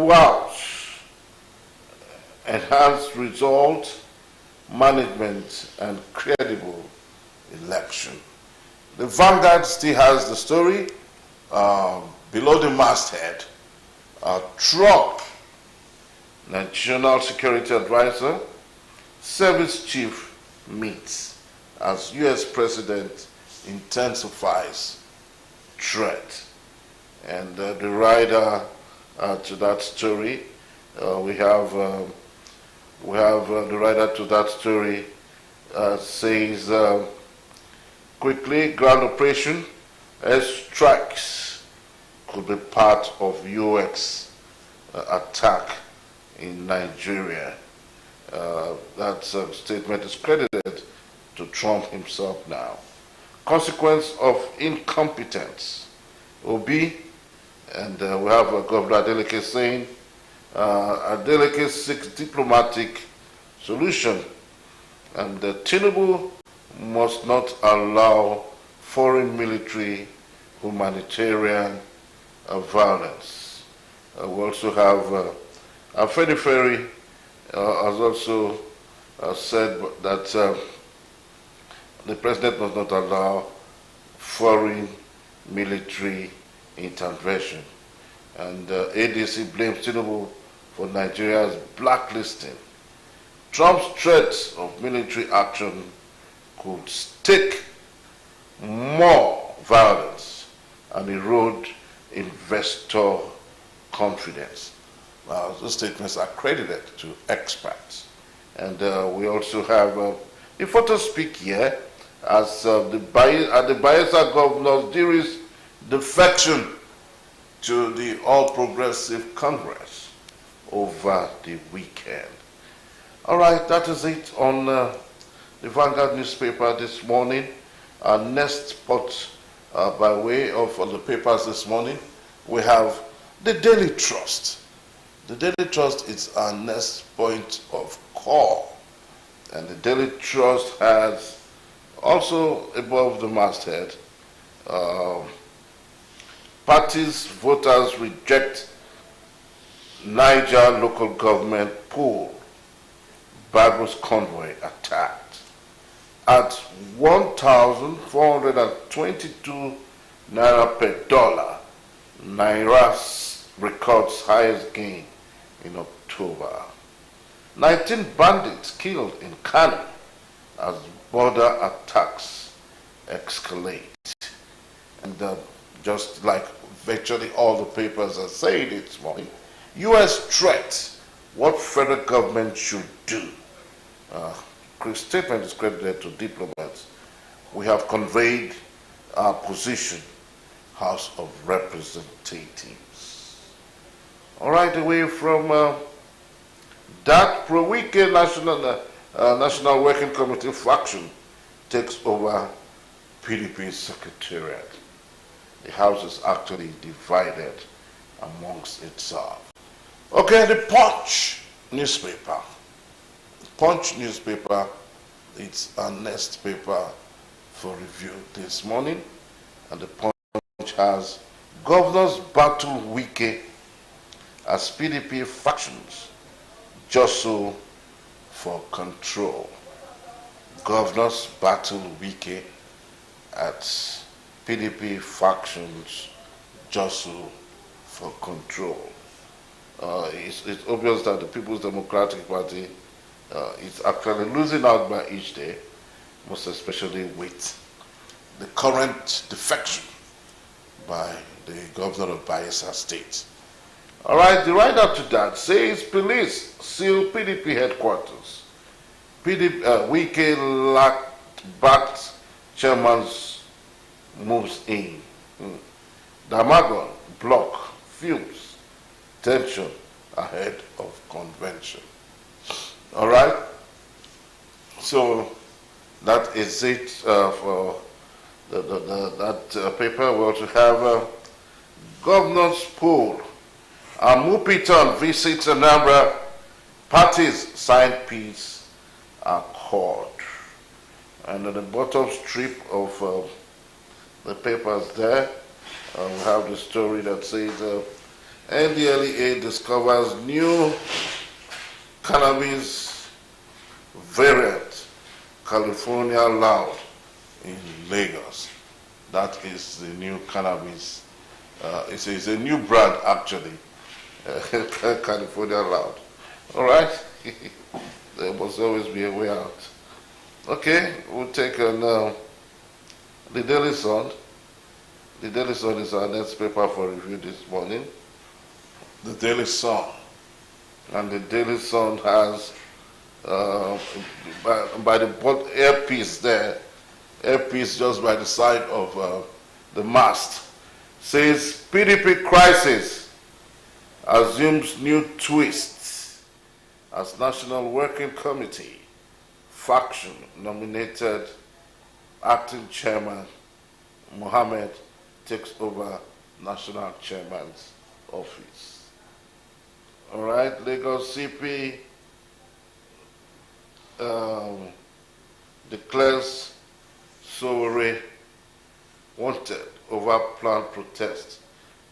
Welsh, enhanced result, management, and credible election. The Vanguard still has the story below the masthead. Trump, National Security Advisor, Service Chief meets as U.S. President intensifies threat. And the rider to that story, we have the rider to that story says, quickly, ground operation, airstrikes could be part of U.S. Attack in Nigeria. That statement is credited to Trump himself now. Consequence of incompetence. Obi, and we have Governor Adeleke saying, Adeleke seeks diplomatic solution, and Tinubu must not allow foreign military humanitarian violence. We also have Afenifere has also said that the president must not allow foreign military intervention. And ADC blames Tinubu for Nigeria's blacklisting. Trump's threats of military action could stake more violence and erode investor confidence. Now, those statements are credited to experts. And we also have a photo speak here as the Bayelsa Governor's dearest defection to the All Progressive Congress over the weekend. All right, that is it on the Vanguard newspaper this morning. Our next spot by way of the papers this morning, we have the Daily Trust. The Daily Trust is our next point of call. And the Daily Trust has also above the masthead, parties, voters reject Niger local government pool. Barbados convoy attacked. At 1,422 naira per dollar, Naira records highest gain in October. 19 bandits killed in Kano as border attacks escalate. And just like virtually all the papers are saying this morning, U.S. threat, what federal government should do. Statement is credited to diplomats. We have conveyed our position, House of Representatives. All right, away from that, pro-weekend National Working Committee faction takes over PDP Secretariat. The House is actually divided amongst itself. Okay, the Punch newspaper. Punch newspaper, it's our next paper for review this morning. And the Punch has Governors battle Wike as PDP factions jostle for control. Governors battle Wike as PDP factions jostle for control. It's obvious that the People's Democratic Party is actually losing out by each day, most especially with the current defection by the governor of Bayelsa State. All right, the write-up to that says police seal PDP headquarters. Wike backed chairman's moves in. Damagon block fumes tension ahead of convention. All right, so that is it for that paper. We also have Governor's poll. Mupiton visits Anambra. Parties sign peace accord. And at the bottom strip of the papers there, we have the story that says NDLEA discovers new cannabis variant, California Loud, in Lagos. That is the new cannabis. It's a new brand, actually. California Loud. All right? There must always be a way out. Okay, we'll take on the Daily Sun. The Daily Sun is our next paper for review this morning. The Daily Sun. And the Daily Sun has, by the earpiece there, earpiece just by the side of the mast, says PDP crisis assumes new twists as National Working Committee faction nominated acting chairman Mohammed takes over national chairman's office. All right, Lagos CP declares Sowore wanted over planned protest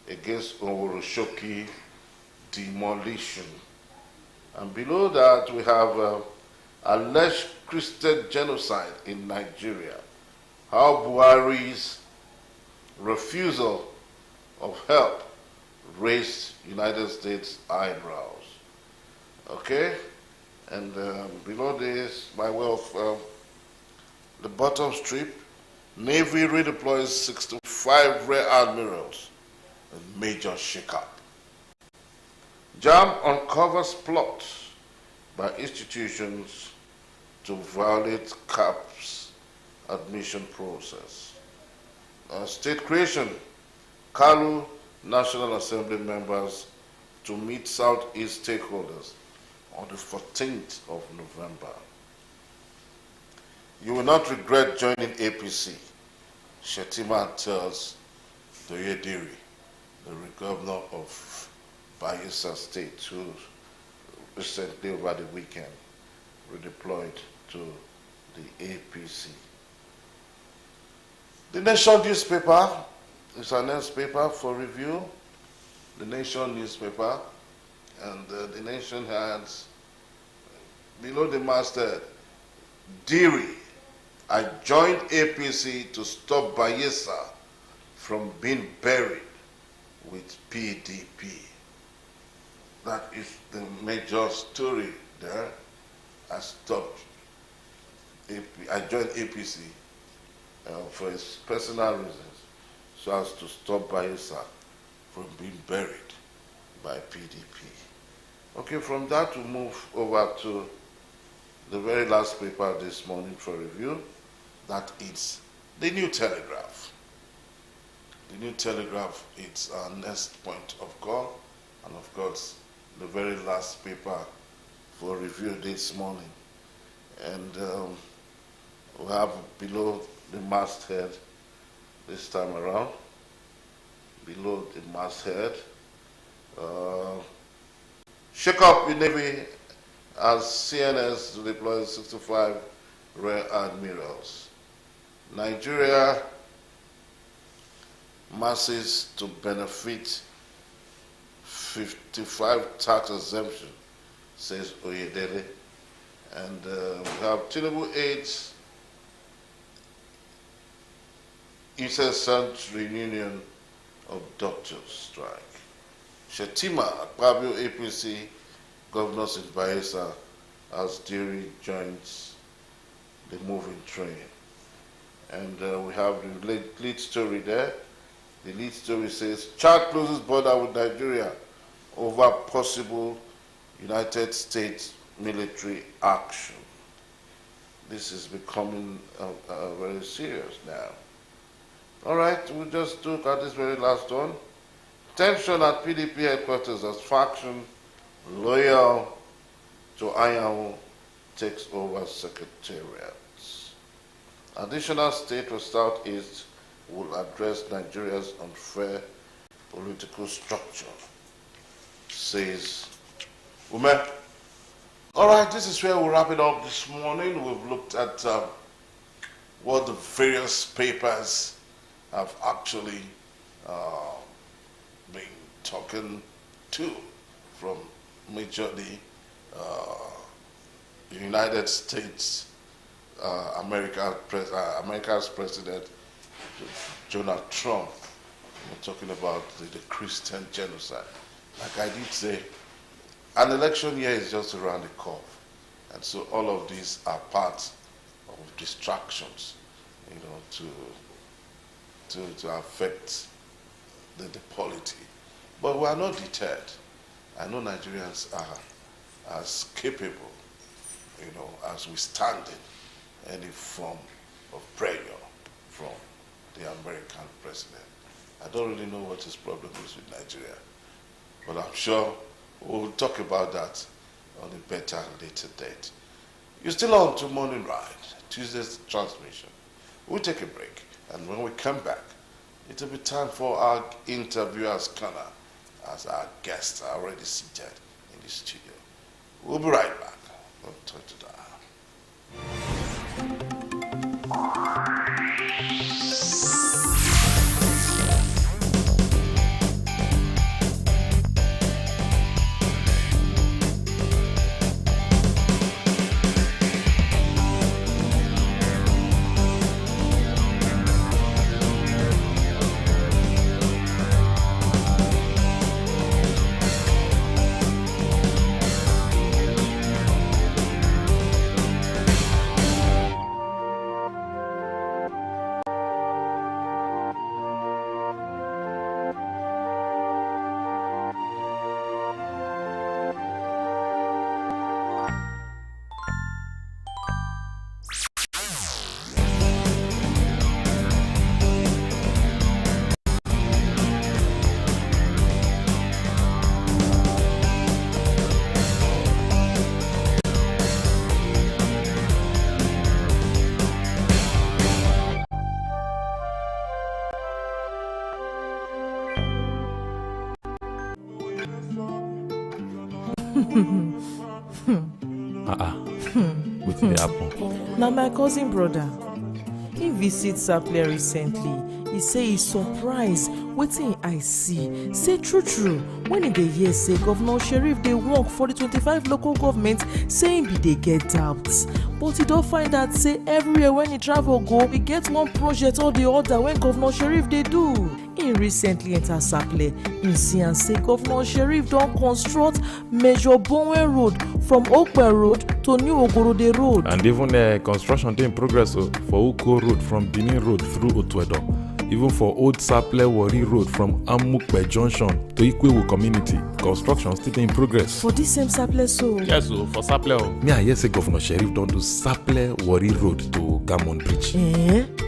against Oworoshoki demolition. And below that we have alleged Christian genocide in Nigeria. How Buhari's refusal of help raised United States eyebrows. Okay? And below this, by way of the bottom strip, Navy redeploys 65 rear admirals, a major shakeup. JAMB uncovers plots by institutions to violate CAP's admission process. State creation, Kalu National Assembly members to meet Southeast stakeholders on the 14th of November. You will not regret joining APC, Shettima tells Oyedere, the governor of Bayelsa State, who recently over the weekend redeployed to the APC. The Nation newspaper is our next paper for review. The Nation newspaper, and the Nation has below the masthead, Diri, I joined APC to stop Bayelsa from being buried with PDP. That is the major story there. I joined APC for his personal reasons, so as to stop Bayelsa from being buried by PDP. Okay, from that we move over to the very last paper this morning for review. That is the New Telegraph. The New Telegraph is our next point of call, and of course, the very last paper for review this morning. And we have below the masthead this time around, below the masthead, shake up in Navy as CNS deploys 65 rear admirals. Nigeria masses to benefit 55 tax exemption, says Oyedere. And we have Tinubu aids incessant reunion of doctors strike. Shettima, Akpabio APC, governors in Bayelsa, as Diri joins the moving train. And we have the lead story there. The lead story says, Chad closes border with Nigeria over possible United States military action. This is becoming very serious now. All right, we'll just look at this very last one. Tension at PDP headquarters as faction loyal to Anyanwu takes over secretariats. Additional state for Southeast will address Nigeria's unfair political structure, says Ume. All right, this is where we'll wrap it up this morning. We've looked at what the various papers have actually been talking two from majorly the United States, America's President Donald Trump. We're talking about the Christian genocide. Like I did say, an election year is just around the corner. And so all of these are part of distractions, to affect the polity. But we are not deterred. I know Nigerians are as capable, as withstanding any form of pressure from the American president. I don't really know what his problem is with Nigeria, but I'm sure we'll talk about that on a better later date. You're still on to Morning Ride, Tuesday's transmission. We'll take a break, and when we come back, it'll be time for our interviewer's corner, as our guests are already seated in the studio. We'll be right back. Don't touch the dial. What's the happen? Now my cousin brother, he visit Sapele recently. He say he surprised wetin I see. Say true when he dey hear say Governor Sheriff dey work for the 25 local government, say him be dey get doubts. But he don find out say everywhere when he travel go, he get one project or the other when Governor Sheriff dey do. He recently enter Sapele. He see and say Governor Sheriff don construct Major Bowen Road from Okpe Road to New Ogorode Road. And even construction dey in progress for Uko Road from Benin Road through Otuedo. Even for Old Sapele Wari Road from Amukpe Junction to Ikwewu Community, construction still in progress. For this same Sapele so? Yes, for Sapele. Me I hear say Governor Sheriff don do Sapele Wari Road to Gammon Bridge.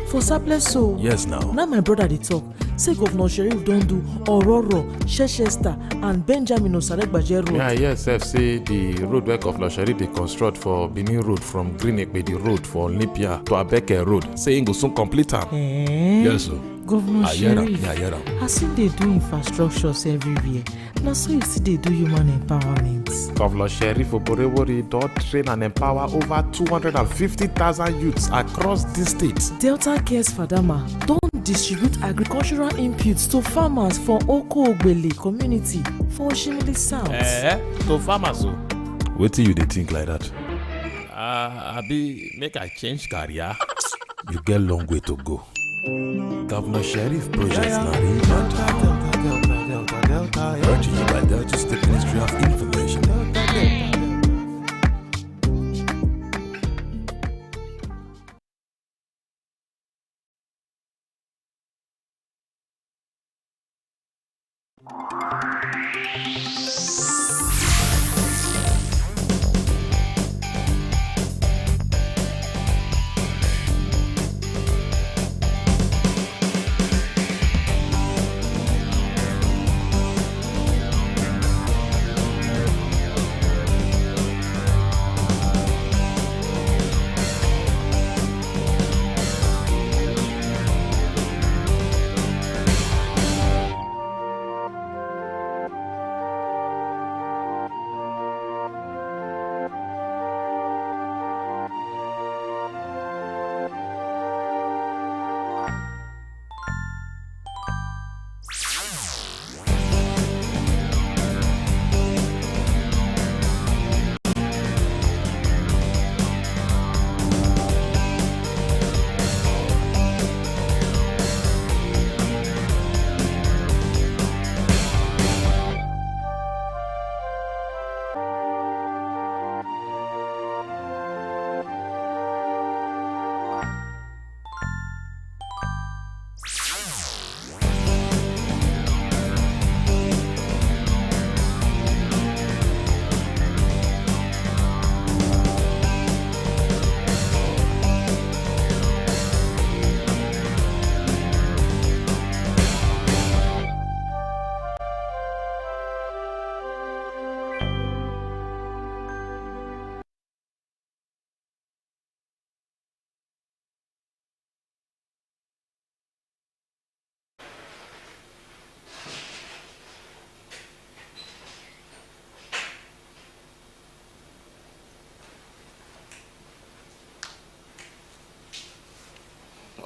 For Sapele so? Yes now. Now my brother dey talk. Say Governor Sheriff don do Ororo, Chester and Benjamin Osaregbaje Road. Me I hear sef say the road where Governor Sheriff dey construct for Benin Road from Green Ekpedi Road for Olympia to Abeke Road, say he go soon complete am. Yes sir. Governor Sheriff, I hear am. as him dey do infrastructures everywhere, na so you still dey do human empowerment. Governor Sheriff Oborewori don train and empower over 250,000 youths across the state. Delta Cares Fadama don distribute agricultural inputs to farmers for Oko Ogbele community for Oshimili South. To farmers o. Wetin you dey think like that? Abi make I change career. You get long way to go. Governor Sheriff projects na real matter. Brought to you by Delta State Ministry of Information.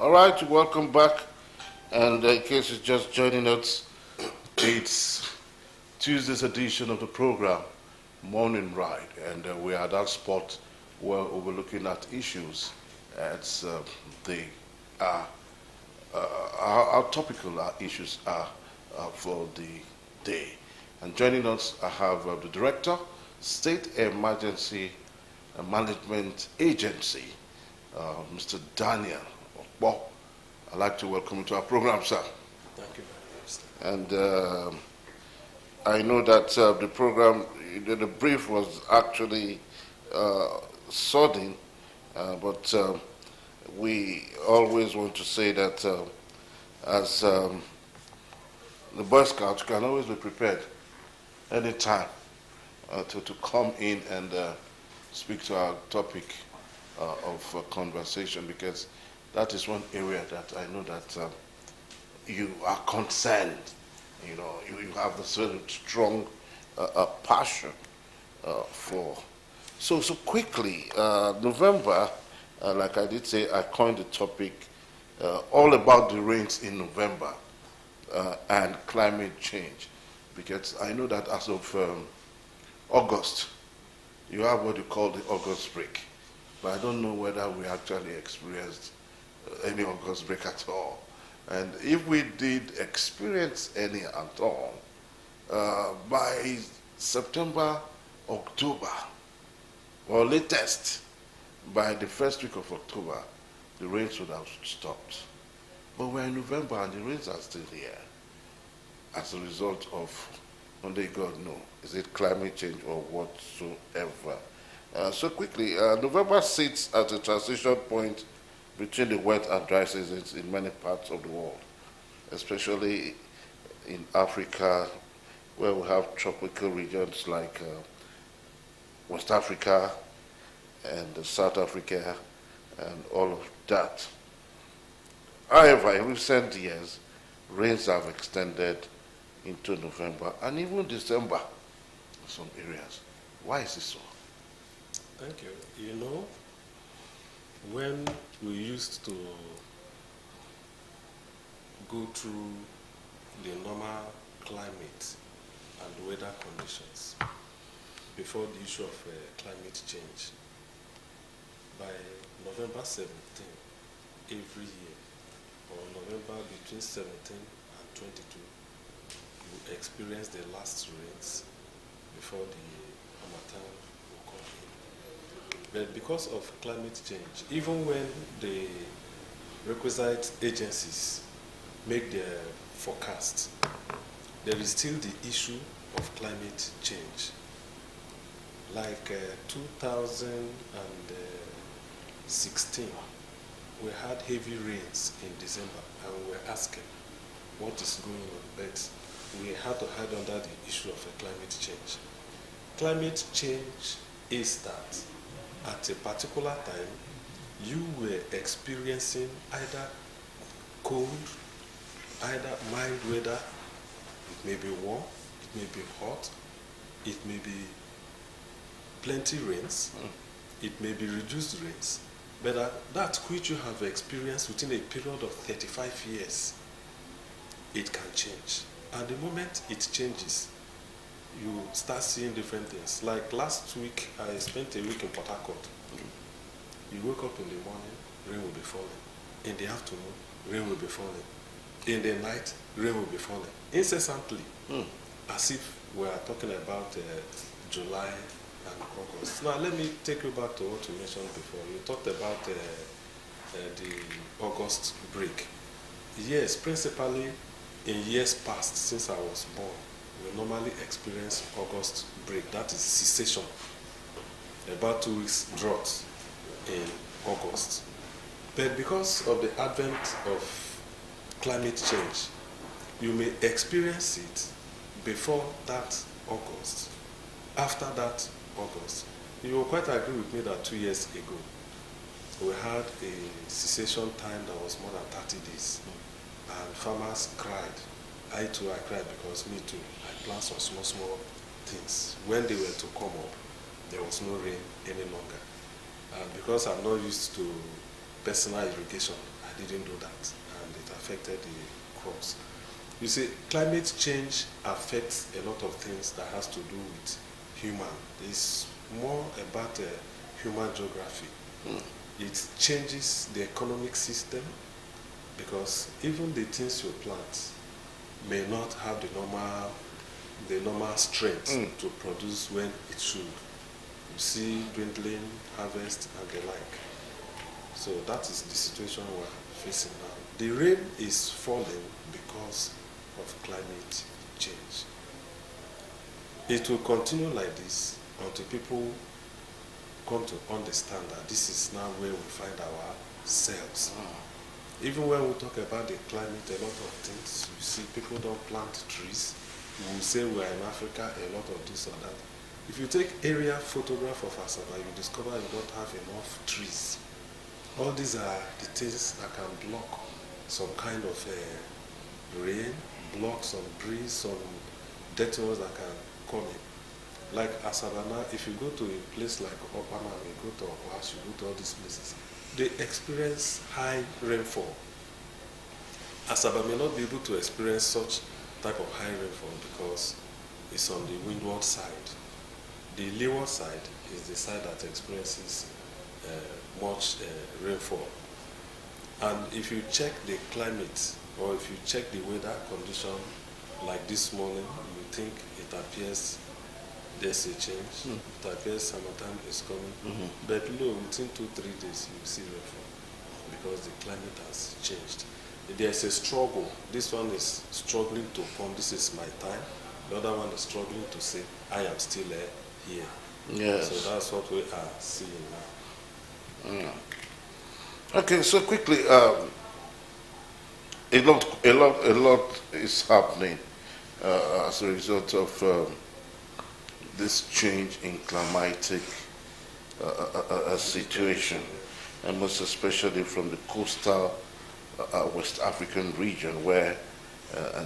All right, welcome back. And in case you're just joining us, it's Tuesday's edition of the program, Morning Ride. And we are at that spot where we're looking at issues as they are, how topical our issues are for the day. And joining us, I have the Director, State Emergency Management Agency, Mr. Daniel Okpo. I'd like to welcome you to our program, sir. Thank you very much, And sir. I know that the program, the brief was actually sodden, but we always want to say that as the Boy Scouts can always be prepared anytime to come in and speak to our topic of conversation, because that is one area that I know that you are concerned. You know, you have this very strong passion for. So quickly, November, like I did say, I coined the topic all about the rains in November and climate change, because I know that as of August, you have what you call the August break, but I don't know whether we actually experienced any August break at all. And if we did experience any at all, by September, October, or latest, by the first week of October, the rains would have stopped. But we're in November and the rains are still here as a result of, only God knows, is it climate change or whatsoever. So quickly, November sits at a transition point between the wet and dry seasons in many parts of the world, especially in Africa, where we have tropical regions like West Africa and South Africa and all of that. However, in recent years, rains have extended into November and even December in some areas. Why is this so? Thank you. You know, when we used to go through the normal climate and weather conditions before the issue of climate change, by November 17 every year, or November between 17 and 22, we experience the last rains before the Harmattan will come in. But because of climate change, even when the requisite agencies make their forecast, there is still the issue of climate change. Like 2016, we had heavy rains in December, and we were asking what is going on, but we had to hide under the issue of climate change. Climate change is that at a particular time, you were experiencing either cold, either mild weather, it may be warm, it may be hot, it may be plenty rains, it may be reduced rains, but that which you have experienced within a period of 35 years, it can change. And the moment it changes, you start seeing different things. Like last week, I spent a week in Port Harcourt. You wake up in the morning, rain will be falling. In the afternoon, rain will be falling. In the night, rain will be falling. Incessantly, as if we are talking about July and August. Now, let me take you back to what you mentioned before. You talked about the August break. Yes, principally in years past, since I was born, we normally experience August break. That is cessation. About 2 weeks drought in August. But because of the advent of climate change, you may experience it before that August. After that August, you will quite agree with me that 2 years ago, we had a cessation time that was more than 30 days. And farmers cried. I too, I cried, because me too, I planned some small things. When they were to come up, there was no rain any longer. And because I'm not used to personal irrigation, I I didn't do that, and it affected the crops. You see, climate change affects a lot of things that has to do with human. It's more about human geography. It changes the economic system, because even the things you plant may not have the normal strength to produce when it should. You see dwindling harvest and the like. So that is the situation we're facing now. The rain is falling because of climate change. It will continue like this until people come to understand that this is now where we find ourselves. Even when we talk about the climate, a lot of things, you see people don't plant trees. We will say we are in Africa, a lot of this or that. If you take aerial photograph of Asaba, you discover you don't have enough trees. All these are the things that can block some kind of rain, block some breeze, some detours that can come in. Like Asaba now, if you go to a place like Opama, you go to Oash, you go to all these places, they experience high rainfall. Asaba may not be able to experience such type of high rainfall because it's on the windward side. The leeward side is the side that experiences much rainfall. And if you check the climate, or if you check the weather condition, like this morning, you think it appears there's a change. It appears summertime is coming. But no, within 2-3 days, you will see rainfall because the climate has changed. There's a struggle. This one is struggling to come. This is my time. The other one is struggling to say, I am still here. Yes. So that's what we are seeing now. Okay, so quickly, a lot is happening as a result of this change in climatic situation, and most especially from the coastal West African region where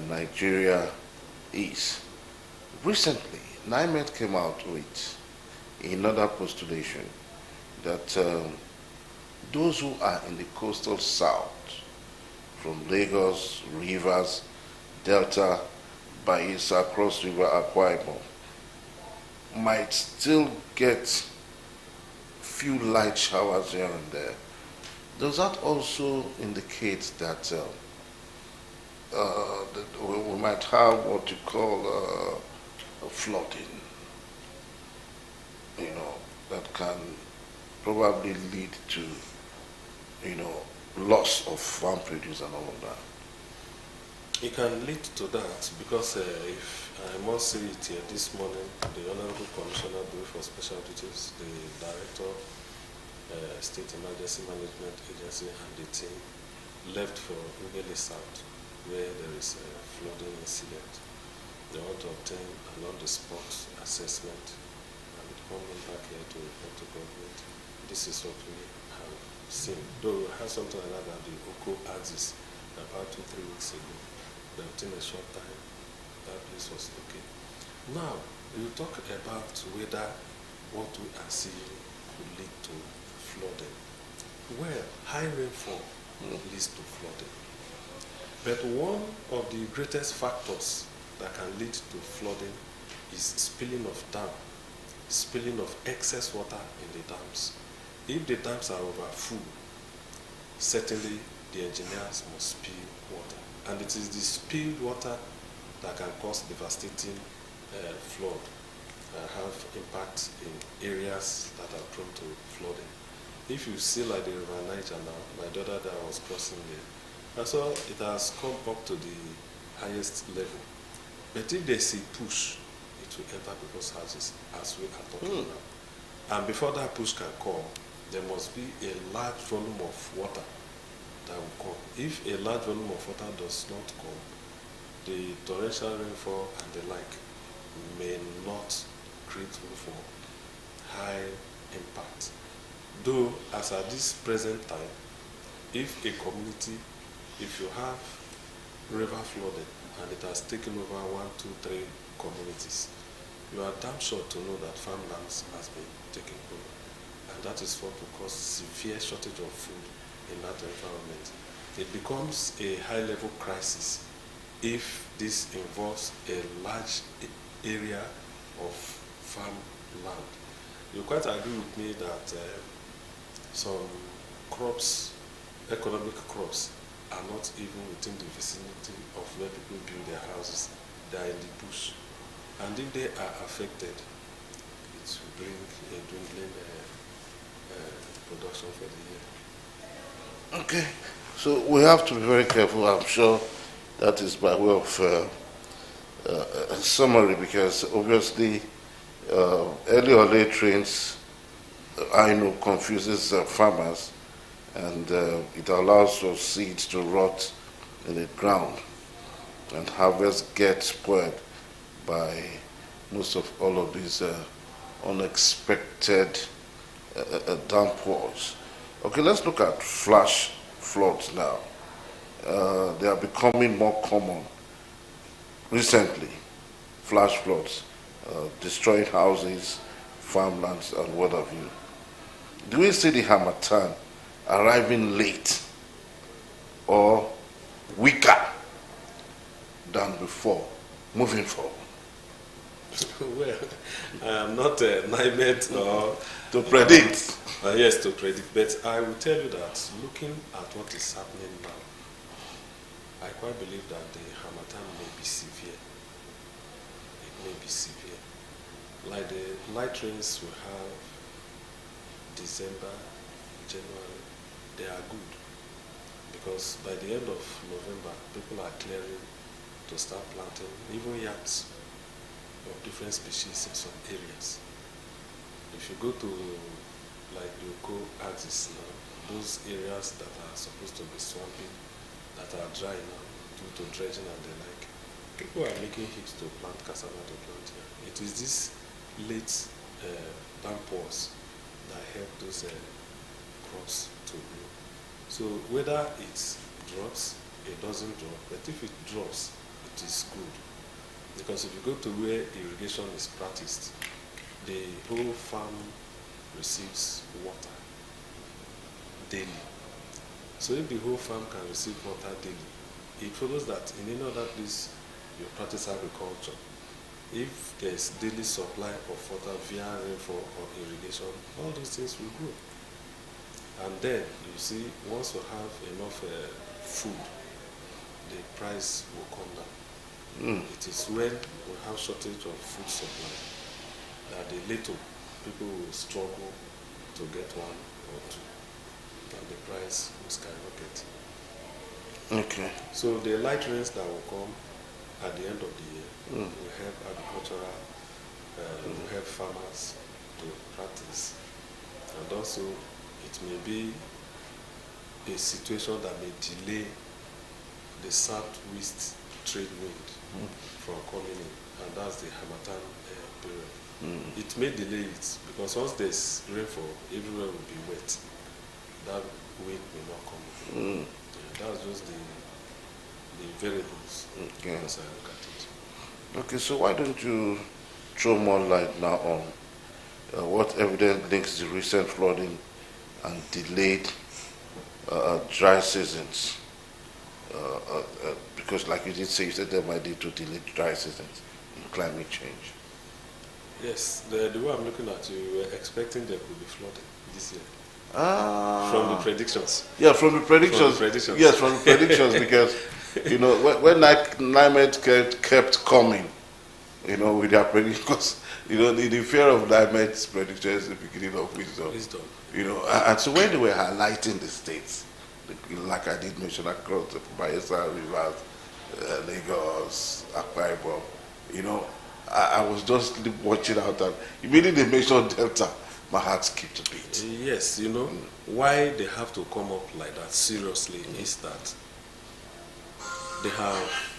Nigeria is. Recently, NIMET came out with another postulation that those who are in the coastal south, from Lagos, Rivers, Delta, Bayelsa, Cross River, Akwa Ibom, might still get few light showers here and there. Does that also indicate that we might have what you call flooding, that can probably lead to, loss of farm produce and all of that? It can lead to that because if I must say it here this morning, the Honorable Commissioner for Special Duties, the Director, State Emergency Management Agency, and the team left for Ughelli South, where there is a flooding incident. They want to obtain an on-the-spot assessment and coming back here to report to government. This is what we have seen. Though we had something like that at the Oko Axis about 2-3 weeks ago. They obtained a short time. That place was okay. Now, you talk about whether what we are seeing could lead to flooding. Well, high rainfall leads to flooding. But one of the greatest factors that can lead to flooding is spilling of dam, spilling of excess water in the dams. If the dams are over full, certainly the engineers must spill water. And it is the spilled water that can cause devastating flood, have impact in areas that are prone to flooding. If you see like the River Niger now, my daughter that was crossing there, I saw it has come up to the highest level. But if there's a push, it will enter people's houses as we are talking now. And before that push can come, there must be a large volume of water that will come. If a large volume of water does not come, the torrential rainfall and the like may not create room for high impact. Though, as at this present time, if a community, if you have river flooding and it has taken over 1, 2, 3 communities, you are damn sure to know that farmlands has been taken over. And that is what will cause severe shortage of food in that environment. it becomes a high-level crisis if this involves a large area of farmland. You quite agree with me that some crops, economic crops, are not even within the vicinity of where people build their houses. They are in the bush. And if they are affected, it will bring a dwindling production for the year. Okay, so we have to be very careful. I'm sure that is by way of a summary, because obviously early or late rains, I know, confuses farmers, and it allows for seeds to rot in the ground, and harvest gets spoiled by most of all of these unexpected downpours. Okay, let's look at flash floods now. They are becoming more common recently. Flash floods, destroying houses, farmlands, and what have you. Do we see the Harmattan arriving late or weaker than before, moving forward? Well, I am not NIMET or to predict. Yes, to predict. But I will tell you that looking at what is happening now, I quite believe that the Harmattan may be severe. It may be severe. Like the light rains we have December, January, they are good. Because by the end of November, people are clearing to start planting, even yams of different species in some areas. If you go to like the Oko axis now, those areas that are supposed to be swampy, that are dry now due to dredging and the like, people are making heaps to plant cassava to plant here. It is this late downpours that help those crops to grow. So whether it drops, it doesn't drop, but if it drops, it is good. Because if you go to where irrigation is practiced, the whole farm receives water daily. So if the whole farm can receive water daily, it follows that in any other place you practice agriculture, if there is daily supply of water via rainfall or irrigation, all those things will grow. And then you see, once you have enough food, the price will come down. It is when we have shortage of food supply that the little people will struggle to get one or two, and the price will skyrocket. Okay. So the light rains that will come at the end of the year will help agricultural, will help farmers to practice, and also it may be a situation that may delay the southwest trade wind from coming in, and that's the Harmattan period. It may delay it because once there's rainfall, everywhere will be wet. That wind may not come in. That's just the variables as I look at it. Okay, so why don't you throw more light now on what evidence links the recent flooding and delayed dry seasons? Because like you did say, you said there might lead to delayed dry seasons in climate change. Yes, the way I'm looking at you, we were expecting there could be flooding this year. From the predictions. Yeah, from the predictions. From the predictions. Yes, from the predictions, because, you know, when NIMET kept coming, you know, with their predictions, you know, the fear of NIMET's predictions is the beginning of wisdom. You know, and so when they were highlighting the states, like I did mention across the Bayelsa Rivers, Lagos, Akwa Ibom, you know, I was just watching out, and immediately they mentioned Delta, my heart skipped a beat. Yes, you know, why they have to come up like that seriously is that they have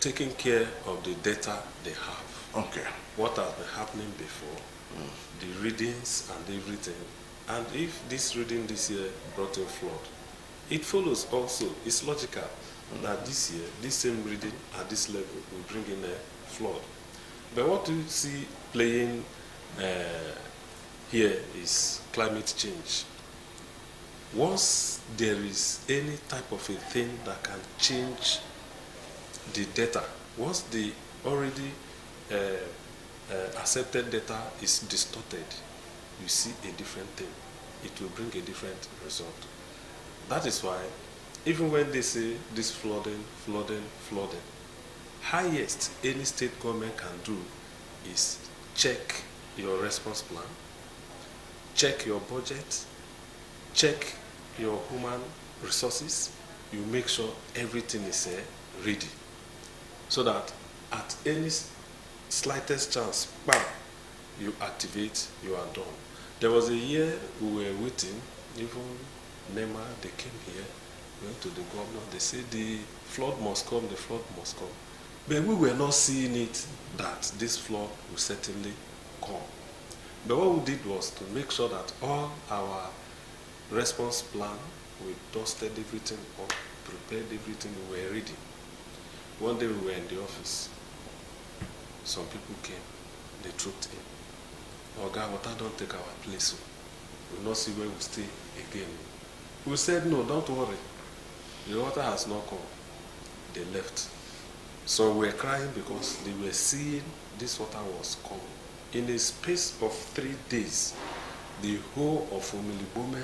taken care of the data they have. Okay. What has been happening before, the readings and everything. And if this reading this year brought in flood, it follows also, it's logical that this year, this same reading at this level will bring in a flood. But what do you see playing here is climate change. Once there is any type of a thing that can change the data, once the already accepted data is distorted, you see a different thing. It will bring a different result. That is why, even when they say this flooding, highest any state government can do is check your response plan, check your budget, check your human resources. You make sure everything is ready, so that at any slightest chance, bam, you activate, you are done. There was a year we were waiting, even NEMA, they came here, went to the governor, they said the flood must come, the flood must come. But we were not seeing it that this flood will certainly come. But what we did was to make sure that all our response plan, we dusted everything up, prepared everything, we were ready. One day we were in the office. Some people came, they trooped in. Oga, water don't take our place. We will not see where we stay again. We said, no, don't worry. The water has not come. They left. So we were crying because they were seeing this water was coming. In a space of 3 days, the whole of Omilibome,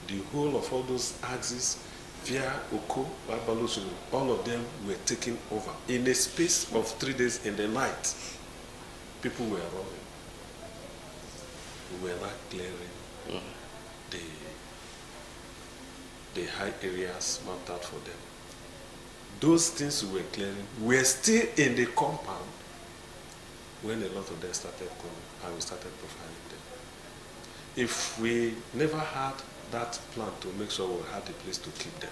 the whole of all those axes, via Oko, Babalosunu, all of them were taken over. In a space of 3 days in the night, people were running. We were not clearing the high areas mapped out for them. Those things we were clearing were still in the compound when a lot of them started coming and we started profiling them. If we never had that plan to make sure we had a place to keep them,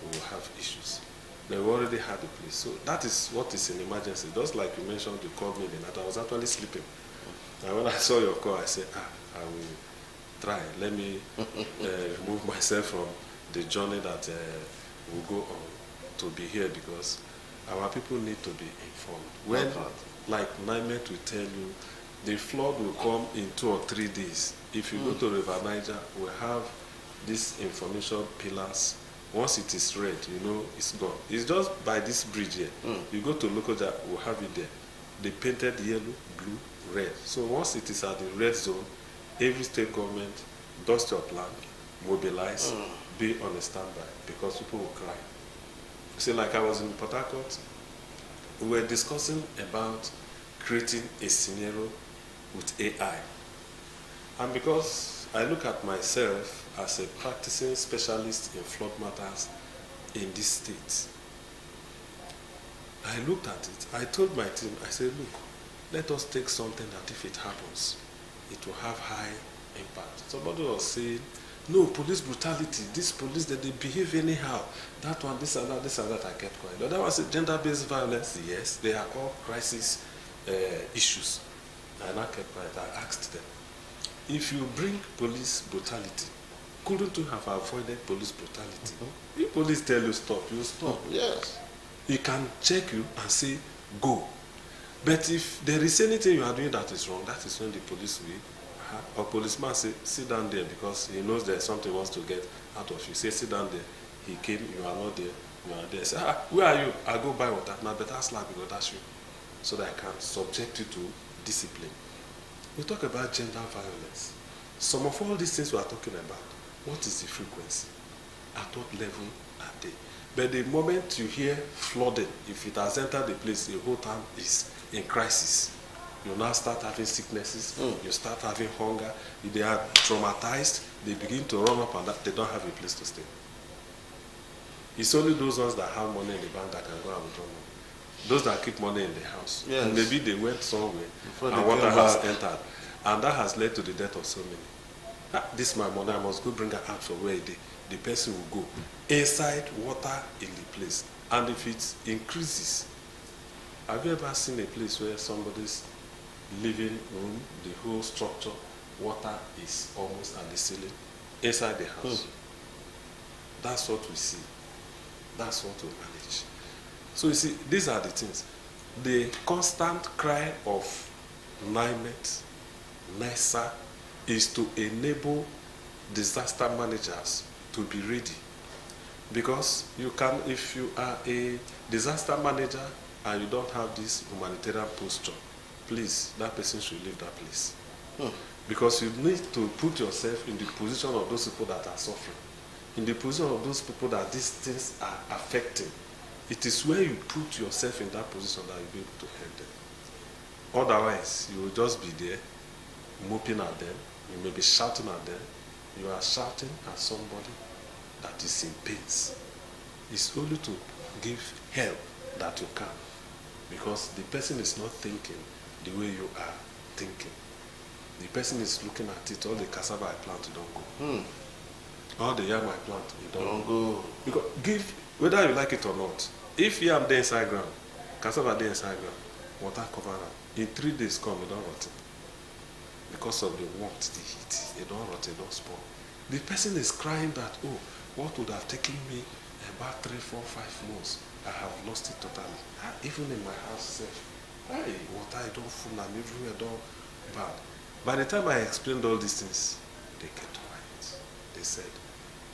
we will have issues. Then we already had a place. So that is what is an emergency. Just like you mentioned, you called me in the night. I was actually sleeping. And when I saw your call, I said, I will try. Let me remove myself from the journey that will go on to be here, because our people need to be informed. When, like NIMET will tell you, the flood will come in 2 or 3 days. If you go to River Niger, we have these information pillars. Once it is red, you know it's gone. It's just by this bridge here. You go to Lokoja, we'll have it there. They painted yellow, blue, red. So once it is at the red zone, every state government does your plan, mobilize, be on a standby, because people will cry. See, like I was in Port Harcourt, we were discussing about creating a scenario with AI. And because I look at myself as a practicing specialist in flood matters in this state, I looked at it. I told my team, I said, look, let us take something that if it happens, it will have high impact. Somebody was saying, no, police brutality, this police, that they behave anyhow. That one, this and that, this and that, I kept quiet. The other one said gender-based violence, yes, they are all crisis issues. And I kept quiet. I asked them, if you bring police brutality, couldn't you have avoided police brutality? If police tell you stop, you stop. Yes. He can check you and say, go. But if there is anything you are doing that is wrong, that is when the police will, or policeman say, sit down there, because he knows there's something he wants to get out of you. Say, sit down there. He came, you are not there, you are there. Say, where are you? I go buy water. Now better slap because that's you. So that I can subject you to discipline. We talk about gender violence. Some of all these things we are talking about, what is the frequency? At what level are they? But the moment you hear flooding, if it has entered the place, the whole town is in crisis. You now start having sicknesses, you start having hunger, if they are traumatized, they begin to run up and they don't have a place to stay. It's only those ones that have money in the bank that can go and withdraw money. Those that keep money in the house. Yes. Maybe they went somewhere and water has entered. And that has led to the death of so many. This is my money, I must go bring her out from where it is. The person will go inside water in the place. And if it increases, have you ever seen a place where somebody's living room, the whole structure, water is almost at the ceiling, inside the house? That's what we see. That's what we manage. So you see, these are the things. The constant cry of NIMET, NISA, is to enable disaster managers to be ready. Because you can, if you are a disaster manager and you don't have this humanitarian posture, please, that person should leave that place. Because you need to put yourself in the position of those people that are suffering, in the position of those people that these things are affecting. It is where you put yourself in that position that you'll be able to help them. Otherwise, you will just be there, moping at them. You may be shouting at them. You are shouting at somebody that is in pains. It's only to give help that you can, because the person is not thinking the way you are thinking. The person is looking at it, all the cassava I plant, you don't go. All the yam I plant, you don't go. Because give, whether you like it or not, if yam there inside ground, cassava there inside ground, water cover them. In 3 days come, you don't rot it. Because of the warmth, the heat, they don't rot, they don't spoil. The person is crying that, oh, what would have taken me about 3, 4, 5 months? I have lost it totally. Even in my house self, water I don't full and everywhere don't bad. By the time I explained all these things, they kept quiet. They said,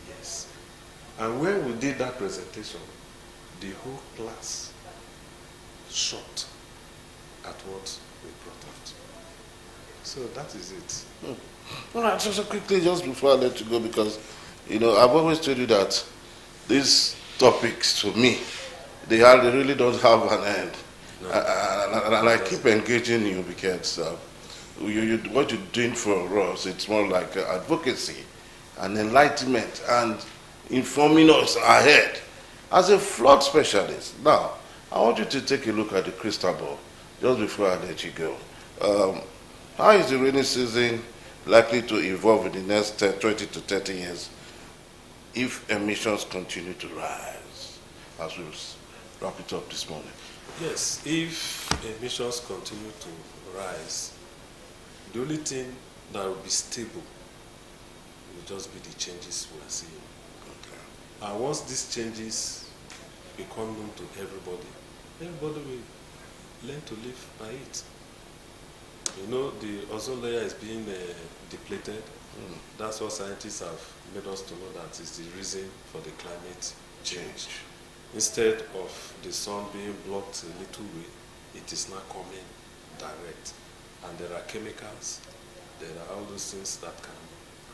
yes. And when we did that presentation, the whole class shocked at what we brought out. So that is it. All right, so quickly, just before I let you go, because, you know, I've always told you that these topics, to me, they really don't have an end. No. And I keep engaging you because what you're doing for us, it's more like advocacy and enlightenment and informing us ahead. As a flood specialist, now, I want you to take a look at the crystal ball just before I let you go. How is the rainy season likely to evolve in the next 20 to 30 years if emissions continue to rise, as we wrap it up this morning? Yes, if emissions continue to rise, the only thing that will be stable will just be the changes we are seeing. Okay. And once these changes become known to everybody will learn to live by it. You know, the ozone layer is being depleted. That's what scientists have made us to know that is the reason for the climate change. Instead of the sun being blocked a little way, it is now coming direct. And there are chemicals, there are all those things that can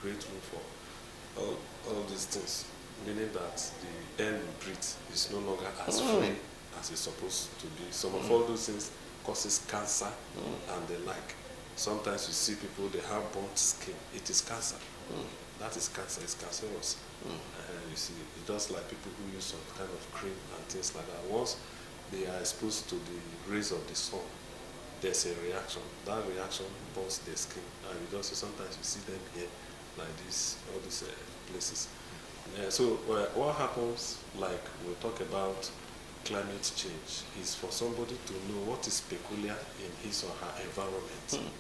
create room for all these things, meaning that the air we breathe is no longer as free as it's supposed to be. Some of all those things causes cancer and the like. Sometimes you see people, they have burnt skin. It is cancer. That is cancer. It's cancerous. You see, it's just like people who use some kind of cream and things like that. Once they are exposed to the rays of the sun, there's a reaction. That reaction burns their skin. And you just sometimes you see them here, like this, all these places. So what happens, like we'll talk about climate change, is for somebody to know what is peculiar in his or her environment.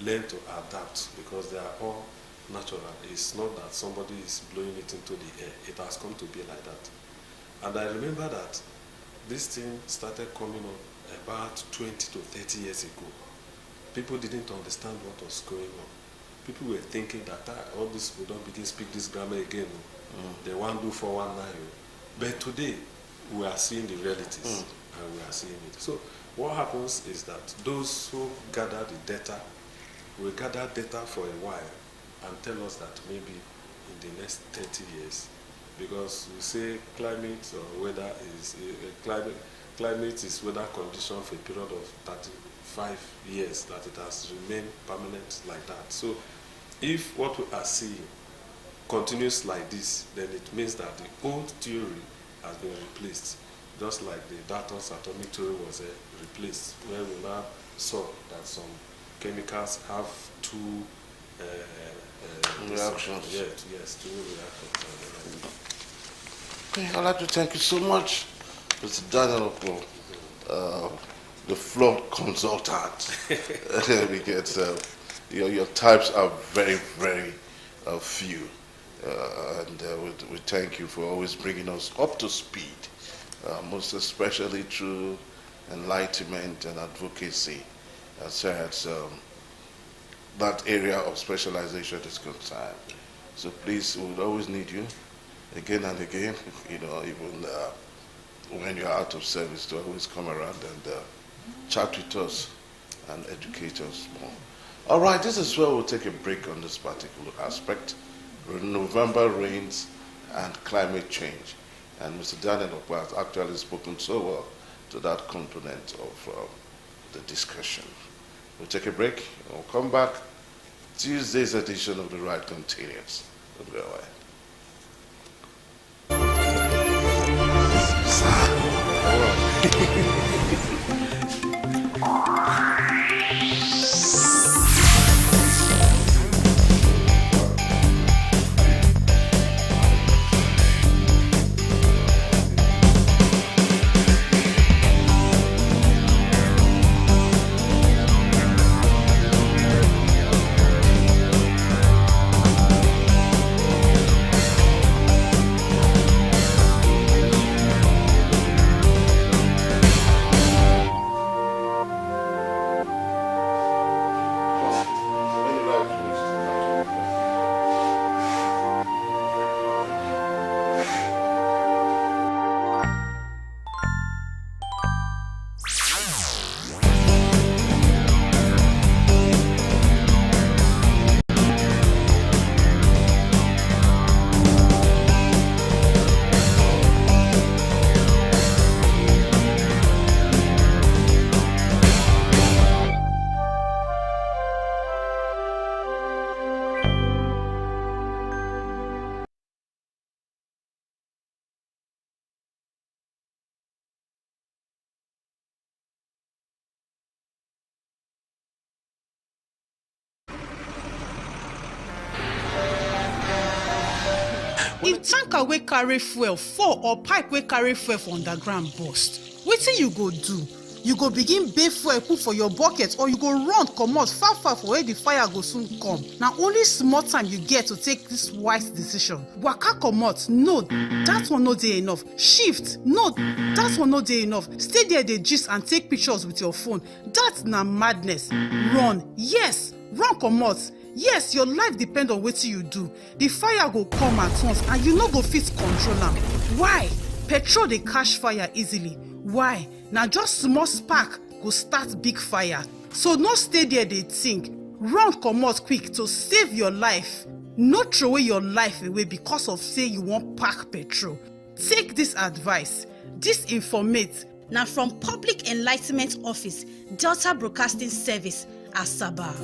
Learn to adapt, because they are all natural. It's not that somebody is blowing it into the air. It has come to be like that. And I remember that this thing started coming on about 20 to 30 years ago. People didn't understand what was going on. People were thinking that all these people don't begin to speak this grammar again. They want to do 419. But today, we are seeing the realities and we are seeing it. So what happens is that those who gather the data will gather data for a while and tell us that maybe in the next 30 years, because we say climate or weather is climate is weather condition for a period of 35 years, that it has remained permanent like that. So if what we are seeing continues like this, then it means that the old theory has been replaced, just like the Dalton's atomic theory was replaced, where we now saw that some chemicals have two reactions. Yes, two reactions. Okay, I'd like to thank you so much, Mr. Daniel Oklo, the flood consultant. Because your types are very, very few. And we thank you for always bringing us up to speed, most especially through enlightenment and advocacy, as far as that area of specialization is concerned. So please, we will always need you again and again, even when you're out of service, to always come around and chat with us and educate us more. All right, this is where we'll take a break on this particular aspect. November rains and climate change. And Mr. Daniel Okpa has actually spoken so well to that component of the discussion. We'll take a break and we'll come back. Tuesday's edition of The Right continues. Don't go away. If tanker wey carry fuel fall or pipe wey carry fuel for underground burst, wetin you go do? You go begin bail fuel put for your bucket, or you go run comot far for where the fire go soon come. Na only small time you get to take this wise decision. Waka comot, no, that one no dey enough. Shift, no, that one no dey enough. Stay there dey gist and take pictures with your phone. That na madness. Run, yes, run comot. Yes, your life depend on wetin you do. The fire go come at once and you no go fit control am. Why? Petrol dey catch fire easily. Why? Na just small spark go start big fire. So no stay there dey think. Run comot quick to save your life. No throway your life away because of say you wan pack petrol. Take this advice. This informate na from Public Enlightenment Office, Delta Broadcasting Service, Asaba.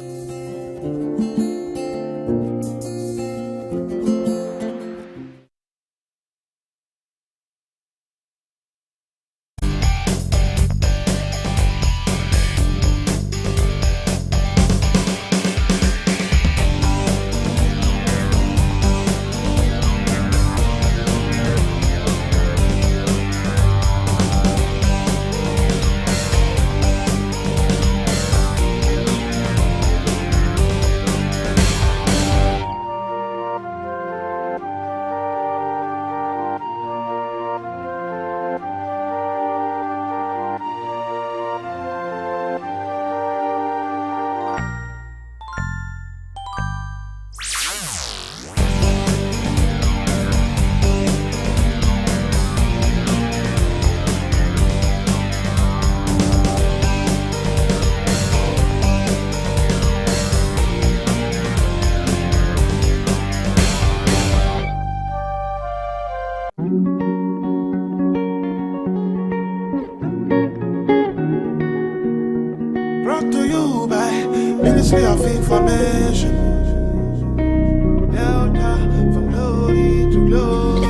Brought to you by Ministry of Information. Delta from glory to glory.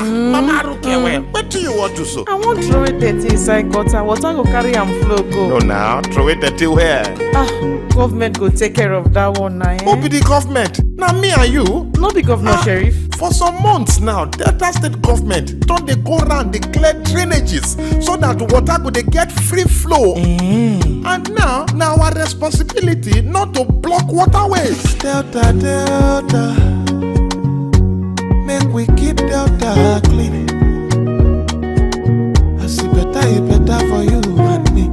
Mama Rukewe, what do you want to so? I won't throw it dirty inside gutter. Water go carry am flow go. No, now throw it dirty where? Government go take care of that one now. Who be the government? Now me and you? No be governor, Sheriff. For some months now, Delta State government don't they go around they clear drainages so that water go they get free flow. And now our responsibility not to block waterways. Delta, make we keep Delta clean. I see it better for you and me.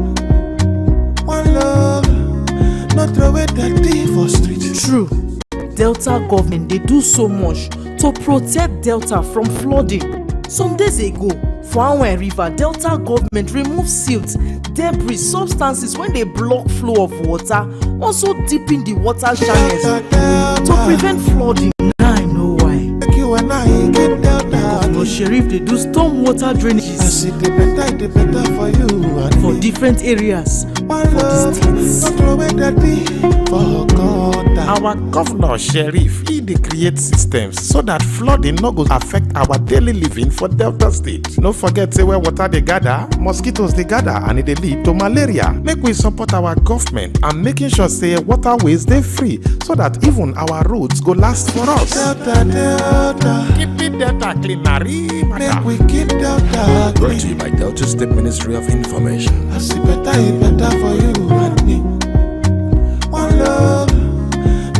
One love, not throw it dirty for street. True. Delta government dey do so much to protect Delta from flooding. Some days ago, for Anwen River, Delta government remove silt, debris, substances wey dey block flow of water, also deepen the water channels to prevent flooding. Now I know why. Governor Sheriff dey do storm water drainages for different areas for the state. Our governor Sheriff, he dey create systems so that flooding no go affect our daily living for Delta State. No forget say where water dey gather, mosquitoes dey gather and it dey lead to malaria. Make we support our government and making sure say waterways dey free so that even our roads go last for us. Delta. Keep it Delta cleanery. Make we keep Delta clean. Brought to you by Delta State Ministry of Information. I see it better for you and me. One love,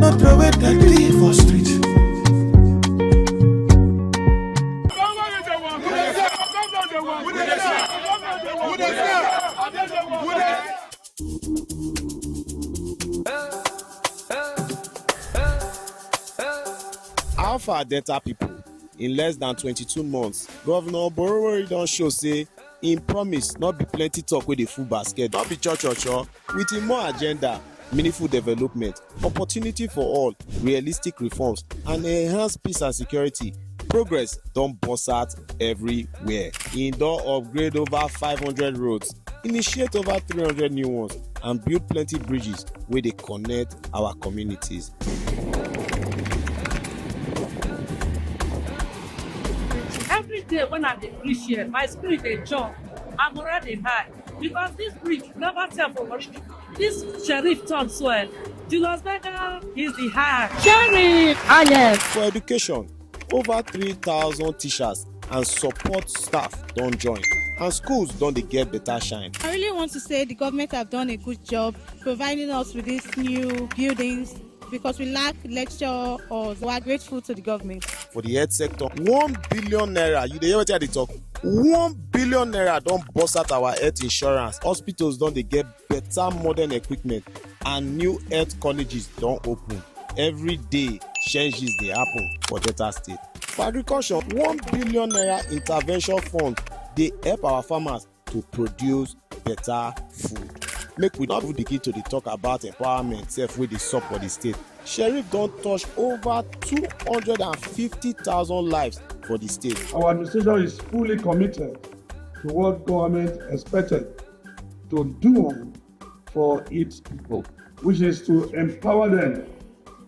not throw it that tree for street. How far Delta people? In less than 22 months, Governor Borowori don show say im promise not be plenty talk wey dey full basket, not be cho with im more agenda, meaningful development, opportunity for all, realistic reforms and enhanced peace and security. Progress don burst out everywhere. Im don upgrade over 500 roads, initiate over 300 new ones and build plenty bridges wey dey connect our communities. Every day when I dey reach here, my spirit dey jump, my morale dey high because this bridge never tell for worship. This Sheriff turn swell. Julius Berger is the high. Sheriff, yes. For education, over 3,000 teachers and support staff don join, and schools don dey get better shine. I really want to say the government have done a good job providing us with these new buildings because we lack lecture halls. We are grateful to the government. For the health sector, 1 billion naira, you dey hear wetin I dey talk? 1 billion naira don burst out our health insurance. Hospitals don dey get better modern equipment and new health colleges don open. Every day, changes dey happen for Delta State. For agriculture, 1 billion naira intervention fund dey help our farmers to produce better food. Make we not begin to dey talk about empowerment sef wey dey sup for the state. Sheriff don touch over 250,000 lives for the state. Our administration is fully committed to what government expected to do for its people, which is to empower them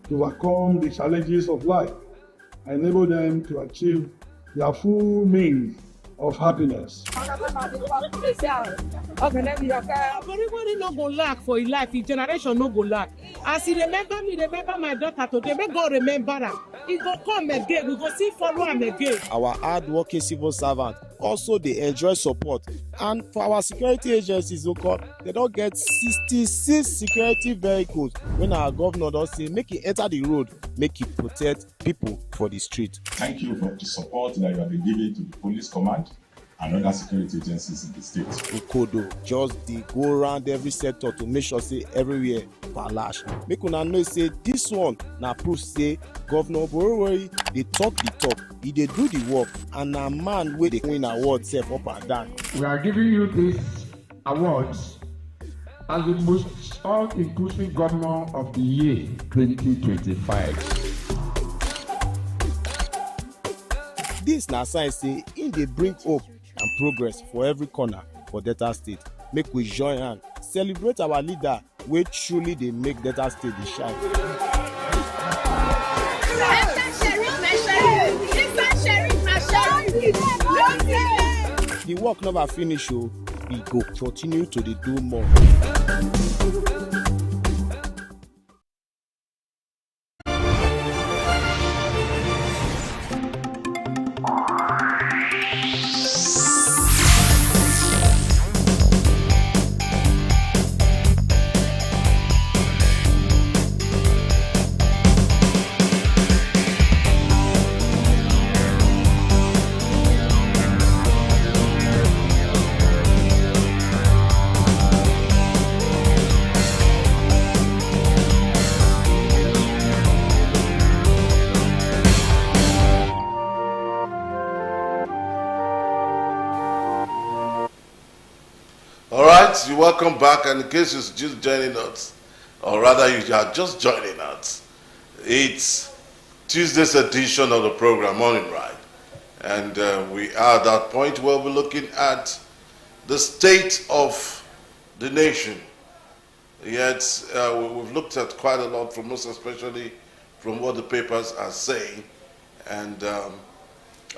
to overcome the challenges of life and enable them to achieve their full means of happiness. Everybody no go lack for his life, his generation no go lack. As he remember me, remember my daughter today, make God remember her. He go come again, we go see follow him again. Our hard-working civil servants also dey enjoy support, and for our security agencies, they don get 66 security vehicles when our governor don say make he enter the road, make he protect people for the street. Thank you for the support that you have been giving to the police command and other security agencies in the state. Okodo just dey go around every sector to make sure say everywhere palash. Make una know say this one na proof say Governor Borowori dey talk the talk, he dey do the work, and na man wey dey win awards sef up and down. We are giving you these awards as the most all-inclusive governor of the year 2025. This na sign say im dey bring hope and progress for every corner for Delta State. Make we join hand celebrate our leader wey truly dey make Delta State dey shine. The work never finish o, we go continue to dey do more. you're welcome back. And in case you're just joining us, or rather you are just joining us, it's Tuesday's edition of the program, Morning Ride. And we are at that point where we're looking at the state of the nation. Yet we've looked at quite a lot, from most especially from what the papers are saying. And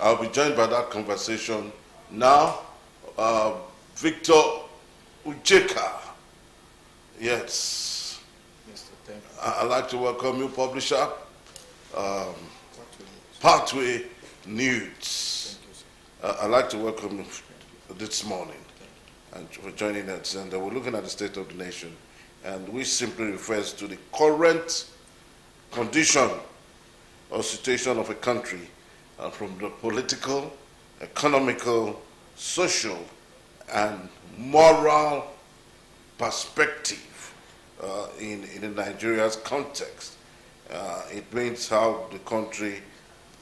I'll be joined by that conversation now. Victor Ujeka. Yes. I'd like to welcome you, publisher. Pathway News. I'd like to welcome you this morning and for joining us. And we're looking at the state of the nation, and which simply refers to the current condition or situation of a country from the political, economical, social, and moral perspective in Nigeria's context. It means how the country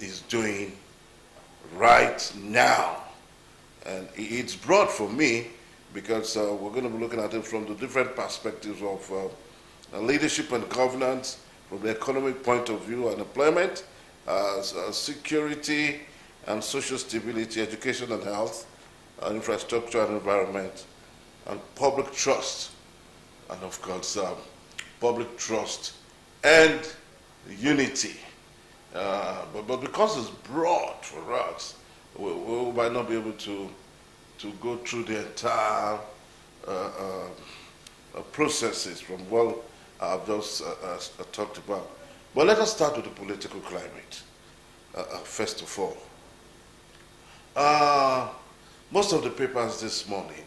is doing right now. And it's broad for me because we're going to be looking at it from the different perspectives of leadership and governance, from the economic point of view and employment, security and social stability, education and health, infrastructure and environment, and public trust, and of course, public trust and unity. But because it's broad for us, we might not be able to go through the entire processes from what I've just talked about. But let us start with the political climate, first of all. Most of the papers this morning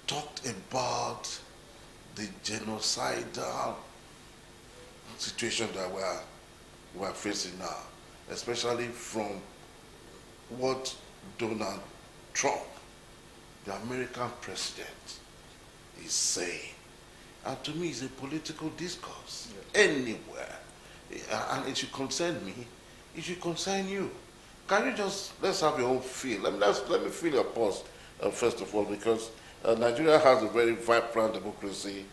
talked about the genocidal situation that we're facing now, especially from what Donald Trump, the American president, is saying. And to me, it's a political discourse anywhere. And it should concern me, it should concern you. Can you just, let's have your own feel. Let me feel your pulse, first of all, because Nigeria has a very vibrant democracy,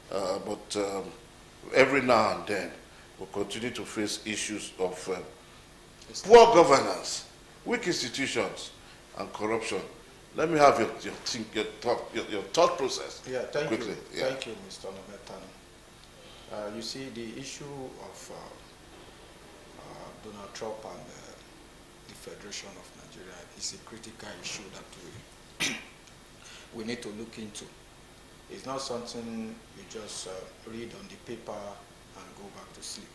but every now and then we'll continue to face issues of poor governance, weak institutions, and corruption. Let me have your thought process. Yeah, thank quickly. you. Yeah. Thank you, Mr. Nometano. You see, the issue of Donald Trump and the Federation of Nigeria is a critical issue that we need to look into. It's not something you just read on the paper and go back to sleep.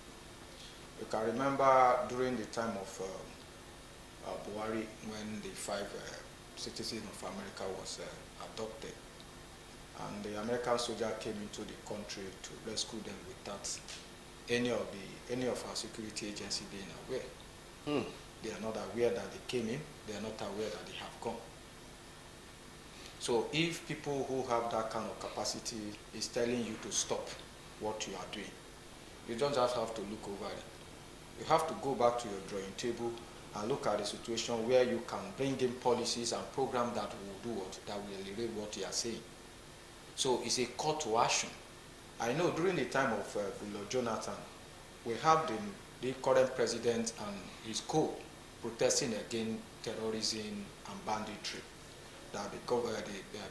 You can remember during the time of Buhari, when the 5 citizens of America was adopted, and the American soldier came into the country to rescue them without any of our security agencies being aware. They are not aware that they came in, they are not aware that they have gone. So if people who have that kind of capacity is telling you to stop what you are doing, you don't just have to look over it. You have to go back to your drawing table and look at the situation where you can bring in policies and programs that will do what? That will alleviate what you are saying. So it's a call to action. I know during the time of Goodluck Jonathan, we have the current president and his co protesting against terrorism and banditry. That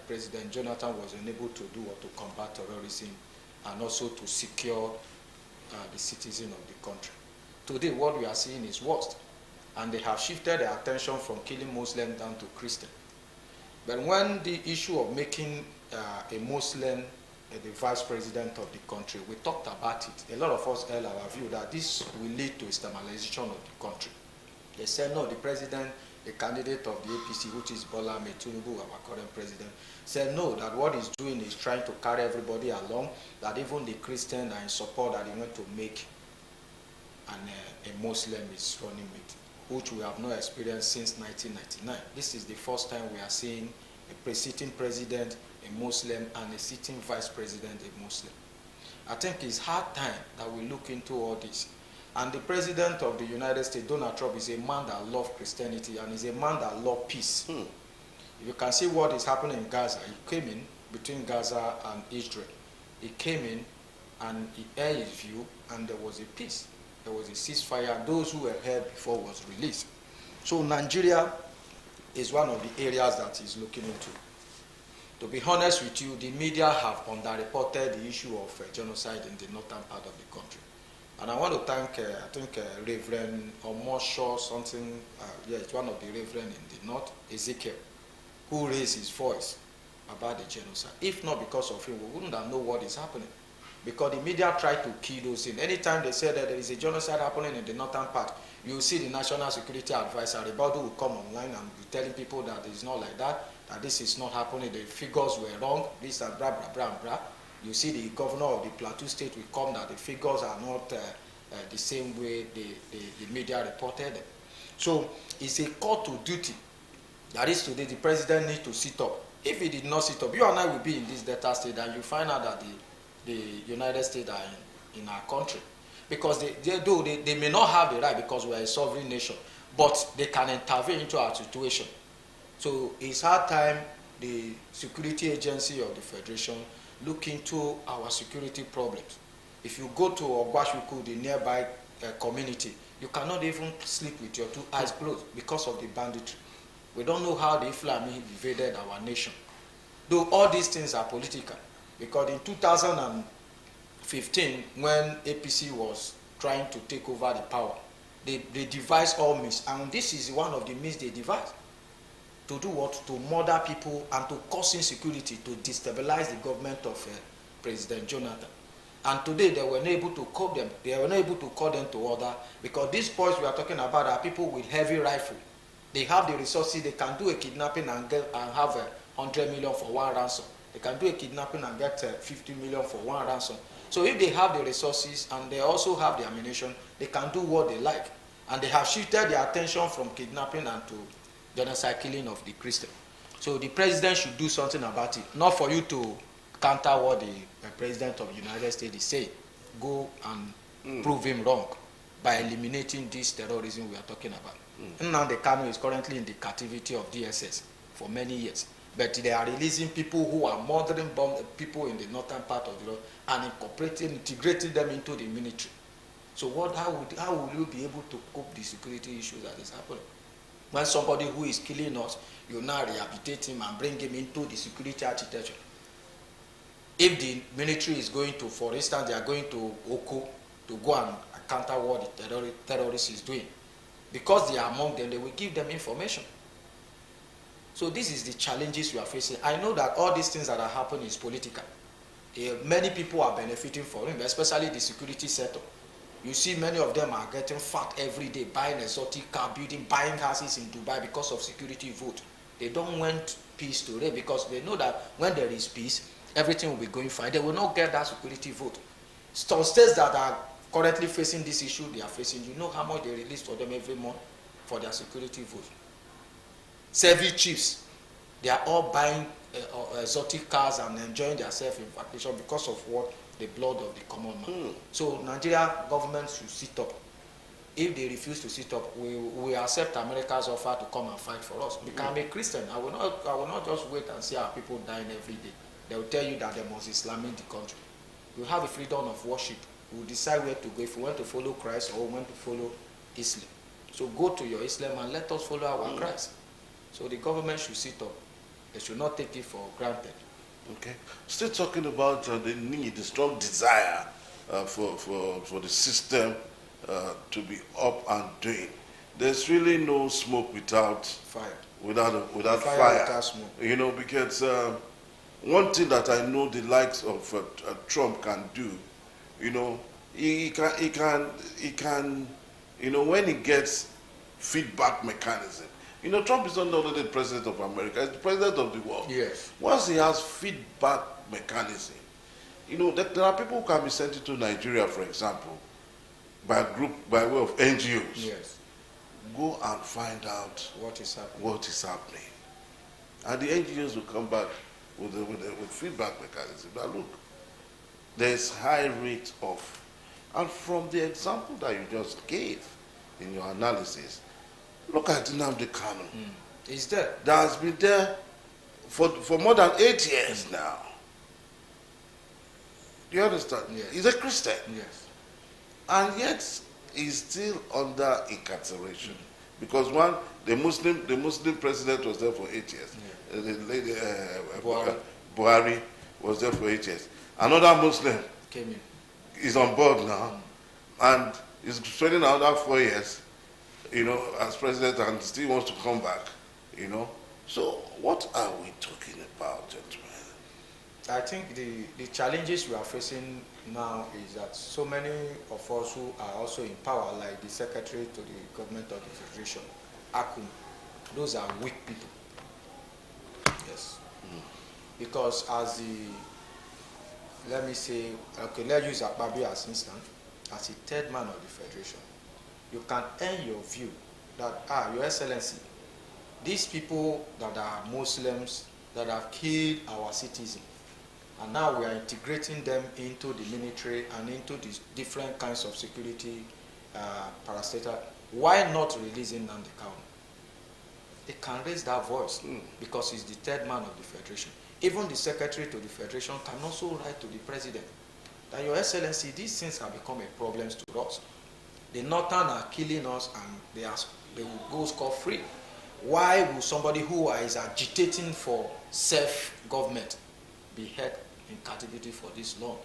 President Jonathan was unable to do what to combat terrorism and also to secure the citizens of the country. Today, what we are seeing is worse, and they have shifted their attention from killing Muslims down to Christians. But when the issue of making a Muslim the vice president of the country, we talked about it. A lot of us held our view that this will lead to Islamization of the country. They said, no, the president, the candidate of the APC, which is Bola Ahmed Tinubu, our current president, said no, that what he's doing is trying to carry everybody along, that even the Christians are in support, that he went to make a Muslim is running with, which we have not experienced since 1999. This is the first time we are seeing a sitting president, a Muslim, and a sitting vice president, a Muslim. I think it's hard time that we look into all this. And the president of the United States, Donald Trump, is a man that loves Christianity and is a man that loves peace. You can see what is happening in Gaza. He came in between Gaza and Israel. He came in and he aired his view, and there was a peace. There was a ceasefire. Those who were here before was released. So Nigeria is one of the areas that he's looking into. To be honest with you, the media have underreported the issue of genocide in the northern part of the country. And I want to thank, Reverend Omosho, something, it's one of the reverend in the north, Ezekiel, who raised his voice about the genocide. If not because of him, we wouldn't have known what is happening. Because the media try to kill those things. Anytime they say that there is a genocide happening in the northern part, you see the National Security Advisor, Ribadu, will come online and be telling people that it's not like that this is not happening, the figures were wrong, this and blah, blah, blah, blah. You see the governor of the Plateau State will come that the figures are not the same way the media reported them. So it's a call to duty. That is today, the president needs to sit up. If he did not sit up, you and I will be in this Delta State and you find out that the United States are in our country. Because they may not have the right because we are a sovereign nation, but they can intervene into our situation. So it's hard time the security agency of the Federation look into our security problems. If you go to Ogwashuku, the nearby community, you cannot even sleep with your two eyes closed because of the banditry. We don't know how the Fulani invaded our nation. Though all these things are political, because in 2015, when APC was trying to take over the power, they devised all means, and this is one of the means they devised. To do what? To murder people and to cause insecurity, to destabilize the government of President Jonathan. And today they were unable to call them. They were unable to call them to order because these boys we are talking about are people with heavy rifle. They have the resources. They can do a kidnapping and have 100 million for one ransom. They can do a kidnapping and get 50 million for one ransom. So if they have the resources and they also have the ammunition, they can do what they like. And they have shifted their attention from kidnapping and to genocide killing of the Christian. So the president should do something about it. Not for you to counter what the president of the United States is saying. Go and prove him wrong by eliminating this terrorism we are talking about. Nnamdi Kanu is currently in the captivity of DSS for many years. But they are releasing people who are murdering people in the northern part of the world and integrating them into the military. So how will you be able to cope the security issues that is happening? When somebody who is killing us, you now rehabilitate him and bring him into the security architecture. If the military is going to, for instance, they are going to Oko to go and counter what the terrorist is doing, because they are among them, they will give them information. So this is the challenges we are facing. I know that all these things that are happening is political. Many people are benefiting from it, especially the security sector. You see many of them are getting fat every day, buying exotic car, buying houses in Dubai because of security vote. They don't want peace to reign because they know that when there is peace, everything will be going fine. They will not get that security vote. Some states that are currently facing this issue, they are facing, you know how much they release for them every month for their security vote. Service chiefs, they are all buying exotic cars and enjoying themselves in vacation because of what? The blood of the common man. So Nigeria government should sit up. If they refuse to sit up, we accept America's offer to come and fight for us. Become a Christian. I will not just wait and see our people dying every day. They will tell you that they must Islamic the country. You have the freedom of worship. You will decide where to go, if you want to follow Christ or want to follow Islam. So go to your Islam and let us follow our Christ. So the government should sit up. They should not take it for granted. Okay. Still talking about the need, the strong desire for the system to be up and doing. There's really no smoke without fire. Without fire. Without smoke. You know, because one thing that I know the likes of Trump can do, you know, he can, you know, when he gets feedback mechanism. You know, Trump is not only the president of America, he's the president of the world. Yes. Once he has feedback mechanism, you know, there are people who can be sent into Nigeria, for example, by way of NGOs. Yes. Go and find out what is happening. And the NGOs will come back with feedback mechanism. Now look, there's high rate of, and from the example that you just gave in your analysis, look at Nnamdi Kanu. He's there. That has been there for more than 8 years now. Do you understand? Yes. He's a Christian. Yes. And yet he's still under incarceration. Because the Muslim president was there for 8 years. Yeah. The lady Buhari was there for 8 years. Another Muslim came in. Is on board now, and is spending another 4 years, as president, and still wants to come back, So what are we talking about, gentlemen? I think the challenges we are facing now is that so many of us who are also in power, like the secretary to the government of the federation, Akum, those are weak people. Yes. Because as let's use Akpabio as instance, as a third man of the federation, you can earn your view that, Your Excellency, these people that are Muslims that have killed our citizens, and now we are integrating them into the military and into the different kinds of security parastatal. Why not releasing Nnamdi Kanu? They can raise that voice because he's the third man of the federation. Even the secretary to the federation can also write to the president that, Your Excellency, these things have become a problem to us. The Northern are killing us and they will go scot-free. Why will somebody who is agitating for self-government be held in captivity for this long?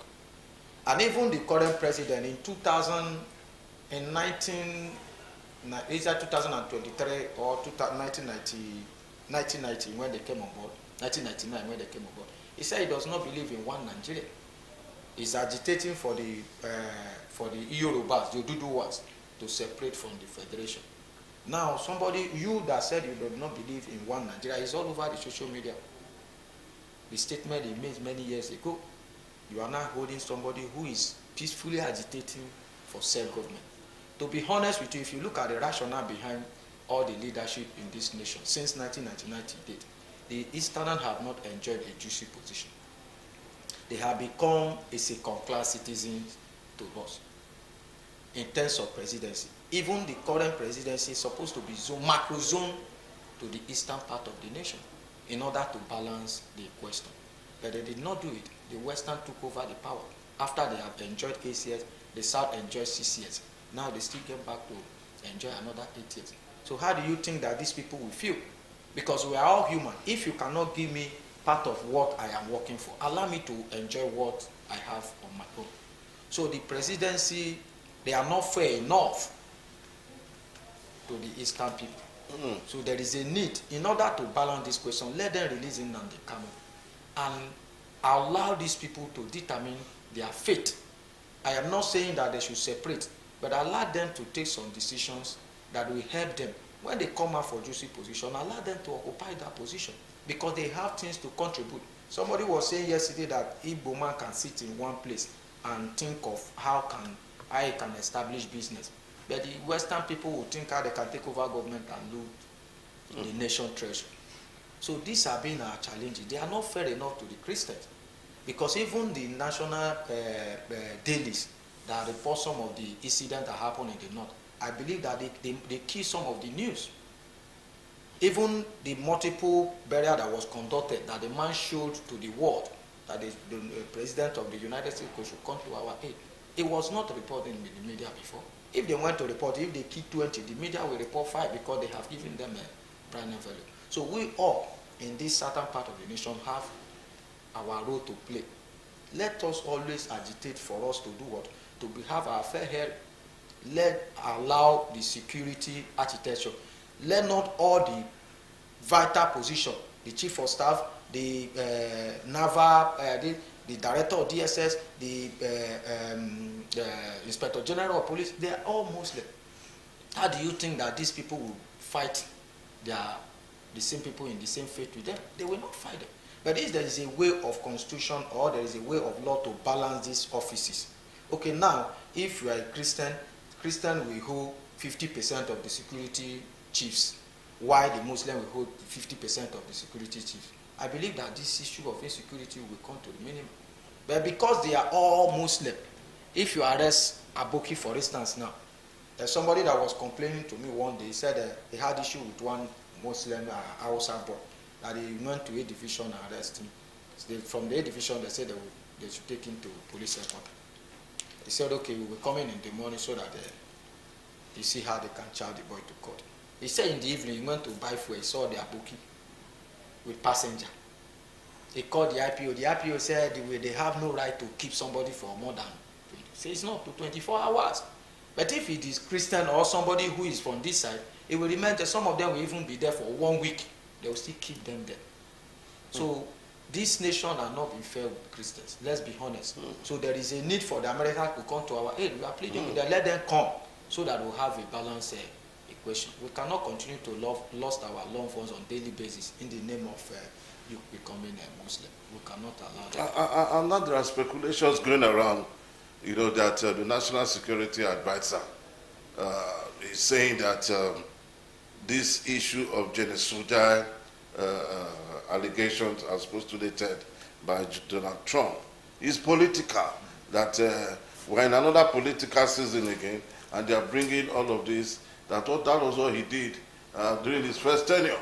And even the current president in 2023 or 1990 when they came on board, 1999 when they came on board, he said he does not believe in one Nigeria. He's agitating for the Yorubas, the Oduduwas, to separate from the federation. Now, you that said you do not believe in one Nigeria is all over the social media. The statement he made many years ago, you are now holding somebody who is peacefully agitating for self-government. To be honest with you, if you look at the rationale behind all the leadership in this nation since 1999 to date, the Easterners have not enjoyed a juicy position. They have become a second-class citizens to us in terms of presidency. Even the current presidency is supposed to be macro zone to the eastern part of the nation in order to balance the question. But they did not do it. The Western took over the power. After they have enjoyed 8 years, the South enjoyed 6 years. Now they still get back to enjoy another 8 years. So how do you think that these people will feel? Because we are all human. If you cannot give me part of what I am working for, allow me to enjoy what I have on my own. So the presidency, they are not fair enough to the Eastern people. So there is a need, in order to balance this question, let them release Nnamdi Kanu and allow these people to determine their fate. I am not saying that they should separate, but allow them to take some decisions that will help them. When they come out for juicy position, allow them to occupy that position because they have things to contribute. Somebody was saying yesterday that Igbo man can sit in one place and think of how he can establish business. But the Western people will think how they can take over government and loot the nation treasure. So these have been our challenges. They are not fair enough to the Christians. Because even the national dailies that report some of the incidents that happen in the north, I believe that they kill some of the news. Even the multiple burial that was conducted, that the man showed to the world, that the president of the United States should come to our aid, it was not reported in the media before. If they went to report, if they kill 20, the media will report 5 because they have given them a brand new value. So we all, in this certain part of the nation, have our role to play. Let us always agitate for us to do what? To have our fair head. Allow the security architecture. Let not all the vital position, the chief of staff, the naval, the director of DSS, the inspector general of police, they are all Muslim. How do you think that these people will fight the same people in the same faith with them? They will not fight them. But if there is a way of constitution or there is a way of law to balance these offices. Okay, now, if you are a Christian will hold 50% of the security chiefs, while the Muslim will hold 50% of the security chiefs. I believe that this issue of insecurity will come to the minimum. But because they are all Muslim, if you arrest Aboki, for instance, now, there's somebody that was complaining to me one day, he said he had issue with one Muslim Hausa boy. that he went to A Division and arrest him. From the A Division, they said they should take him to police headquarters. He said, okay, we will come in the morning so that they see how they can charge the boy to court. He said in the evening, he went to buy fuel, he saw their booking with passenger. He called the IPO. The IPO said they have no right to keep somebody for more than 20. He said it's not to 24 hours. But if it is Christian or somebody who is from this side, it will remain that some of them will even be there for 1 week. They will still keep them there. So this nation has not been fair with Christians. Let's be honest. So there is a need for the Americans to come to our aid. We are pleading with them. Let them come so that we'll have a balanced equation. We cannot continue to lost our loved ones on a daily basis in the name of you becoming a Muslim. We cannot allow that. And now there are speculations going around, you know, that the National Security Advisor is saying that this issue of genocidal allegations as postulated by Donald Trump is political, that we're in another political season again, and they are bringing all of this, that was what he did during his first tenure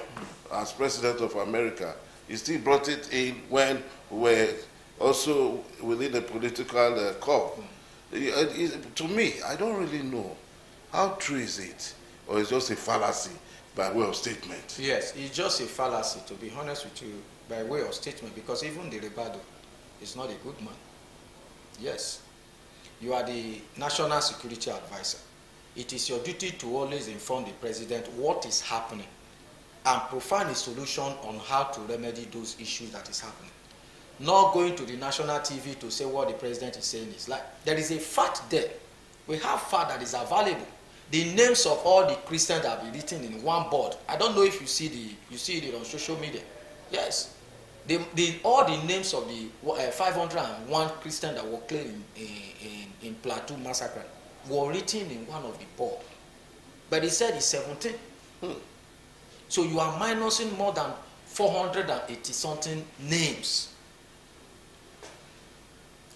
as President of America. He still brought it in when we were also within the political core. To me, I don't really know how true is it, or it's just a fallacy by way of statement. Yes, it's just a fallacy, to be honest with you, by way of statement, because even the Rebado is not a good man. Yes, you are the National Security Advisor. It is your duty to always inform the president what is happening and provide a solution on how to remedy those issues that is happening. Not going to the national TV to say what the president is saying is like. There is a fact there. We have fact that is available. The names of all the Christians that have been written in one board. I don't know if you see it on social media. Yes. All the names of the 501 Christians that were killed in Plateau massacre were written in one of the board. But he said it's 17. So you are minusing more than 480 something names.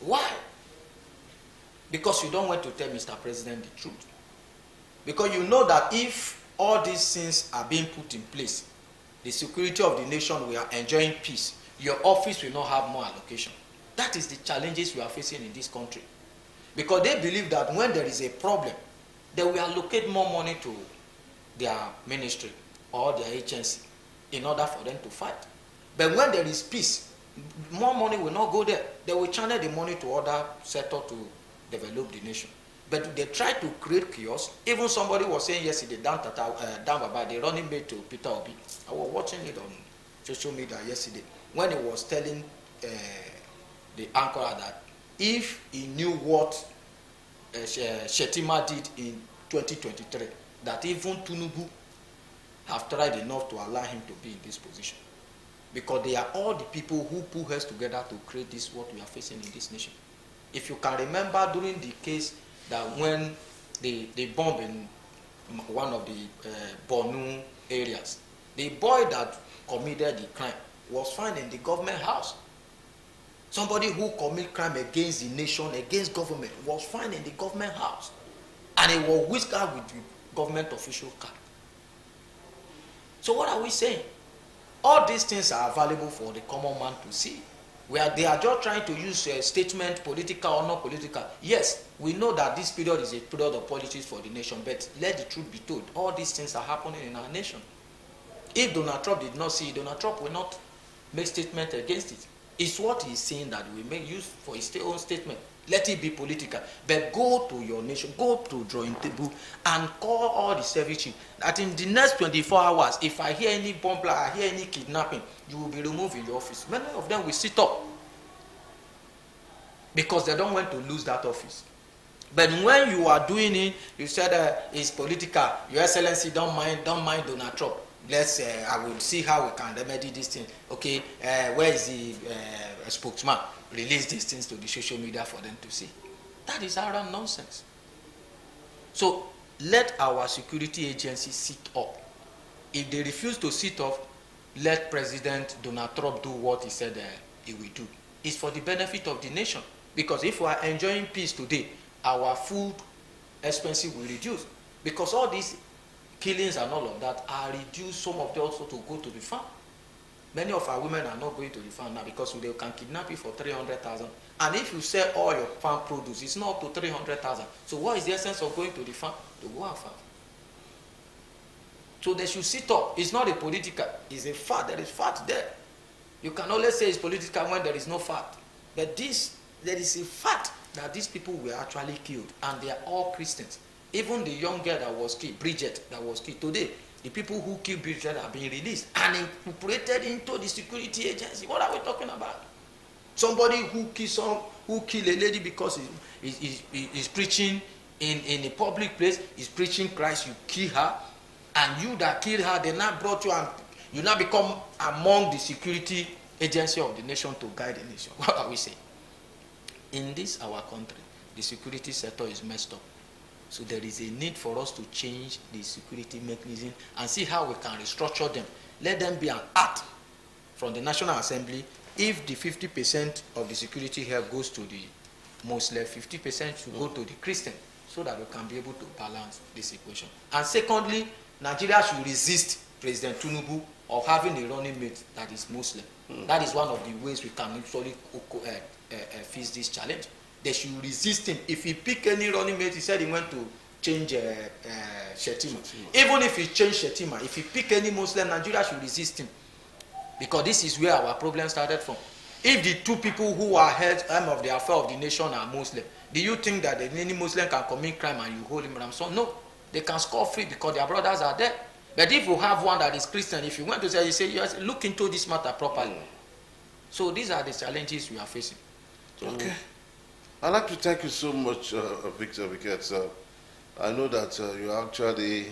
Why? Because you don't want to tell Mr. President the truth. Because you know that if all these things are being put in place, the security of the nation, we are enjoying peace, your office will not have more allocation. That is the challenges we are facing in this country. Because they believe that when there is a problem, they will allocate more money to their ministry or their agency in order for them to fight. But when there is peace, more money will not go there. They will channel the money to other sectors to develop the nation. But they try to create chaos. Even somebody was saying yesterday, Dan Baba, the running mate to Peter Obi. I was watching it on social media yesterday when he was telling the anchor that if he knew what Shetima did in 2023, that even Tinubu have tried enough to allow him to be in this position. Because they are all the people who put heads together to create this, what we are facing in this nation. If you can remember during the case that when they bombed in one of the Borno areas, the boy that committed the crime was found in the government house. Somebody who commit crime against the nation, against government, was found in the government house. And he was whisked out with the government official car. So what are we saying? All these things are available for the common man to see. Where they are just trying to use a statement, political or not political. Yes, we know that this period is a period of politics for the nation, but let the truth be told. All these things are happening in our nation. If Donald Trump did not see it, Donald Trump will not make statement against it. It's what he's saying that we make use for his own statement. Let it be political. But go to your nation, go to drawing table and call all the service chiefs that in the next 24 hours, if I hear any bomb blast, I hear any kidnapping, you will be removed in your office. Many of them will sit up because they don't want to lose that office. But when you are doing it, you said it's political. Your Excellency, don't mind Donald Trump. I will see how we can remedy this thing. Okay, where is the spokesman? Release these things to the social media for them to see. That is around nonsense. So let our security agencies sit up. If they refuse to sit up, let President Donald Trump do what he said he will do. It's for the benefit of the nation. Because if we are enjoying peace today, our food expenses will reduce. Because all these killings and all of that are reduced, some of them also to go to the farm. Many of our women are not going to the farm now because they can kidnap you for 300,000. And if you sell all your farm produce, it's not up to 300,000. So what is the essence of going to the farm? To go and farm. So they should sit up. It's not a political, it's a fact. There is fact there. You can only say it's political when there is no fact. But there is a fact that these people were actually killed, and they are all Christians. Even the young girl that was killed, Bridget, that was killed today, the people who killed Bridget are being released and incorporated into the security agency. What are we talking about? Somebody who killed a lady because he's preaching in a public place, is preaching Christ, you kill her, and you that killed her, they now brought you and you now become among the security agency of the nation to guide the nation. What are we saying? In this, our country, the security sector is messed up. So there is a need for us to change the security mechanism and see how we can restructure them. Let them be an act from the National Assembly. If the 50% of the security help goes to the Muslim, 50% should go to the Christian, so that we can be able to balance this equation. And secondly, Nigeria should resist President Tinubu of having a running mate that is Muslim. That is one of the ways we can actually face this challenge. They should resist him. If he pick any running mate, he said he went to change Shetima. Even if he changed Shetima, if he pick any Muslim, Nigeria should resist him. Because this is where our problem started from. If the two people who are head of the affair of the nation are Muslim, do you think that any Muslim can commit crime and you hold him ransom? No. They can score free because their brothers are there. But if you have one that is Christian, if you want to say, you say, yes, look into this matter properly. So these are the challenges we are facing. Okay. I'd like to thank you so much, Victor, because I know that you're actually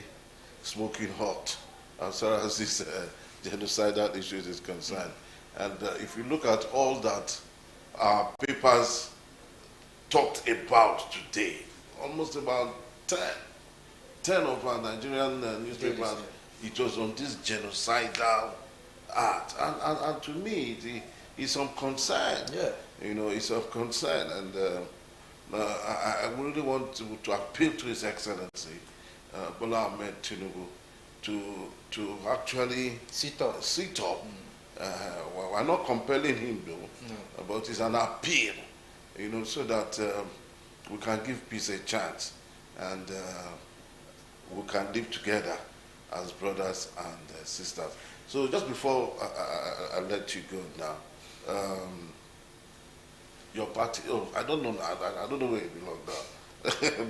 smoking hot as far as this genocidal issue is concerned. And if you look at all that our papers talked about today, almost about 10 of our Nigerian newspapers, it was on this genocidal act. And to me, it's of concern. Yeah. You know, it's of concern. And I really want to appeal to His Excellency, Bola Ahmed Tinubu, to actually sit up. We're not compelling him, though, but it's an appeal, you know, so that we can give peace a chance, and we can live together as brothers and sisters. So just before I let you go now, your party, I don't know where you belong now,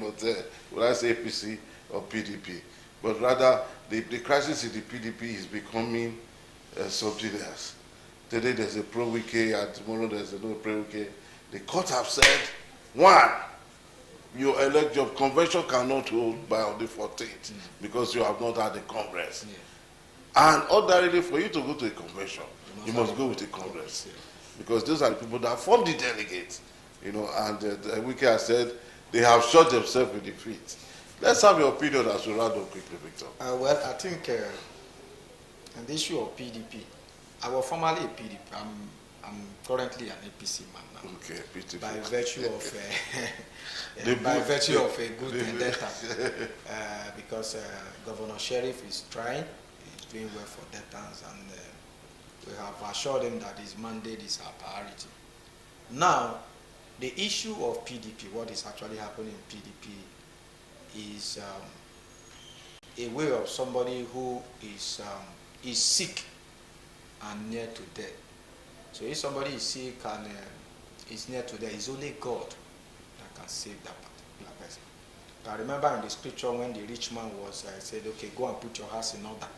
but will I say APC or PDP? But rather, the crisis in the PDP is becoming something else. Today there's a pro-Wike, and tomorrow there's another pro-Wike. The court have said, one, your electoral convention cannot hold by on the 14th because you have not had a Congress. Yeah. And ordinarily, for you to go to a convention, you must go with a Congress. Yeah. Because those are the people that form the delegates. You know, and Wike has said they have shot themselves in the feet. Let's have your opinion as we round up quickly, Victor. Well, I think on the issue of PDP, I was formerly a PDP. I'm currently an APC man now. Okay, beautiful. By virtue of a good vendetta, because Governor Sheriff is trying, he's doing well for debtors, and we have assured him that his mandate is our priority. Now, the issue of PDP, what is actually happening in PDP, is a way of somebody who is sick and near to death. So if somebody is sick and is near to death, it's only God that can save that particular person. I remember in the scripture when the rich man was said, okay, go and put your house in order,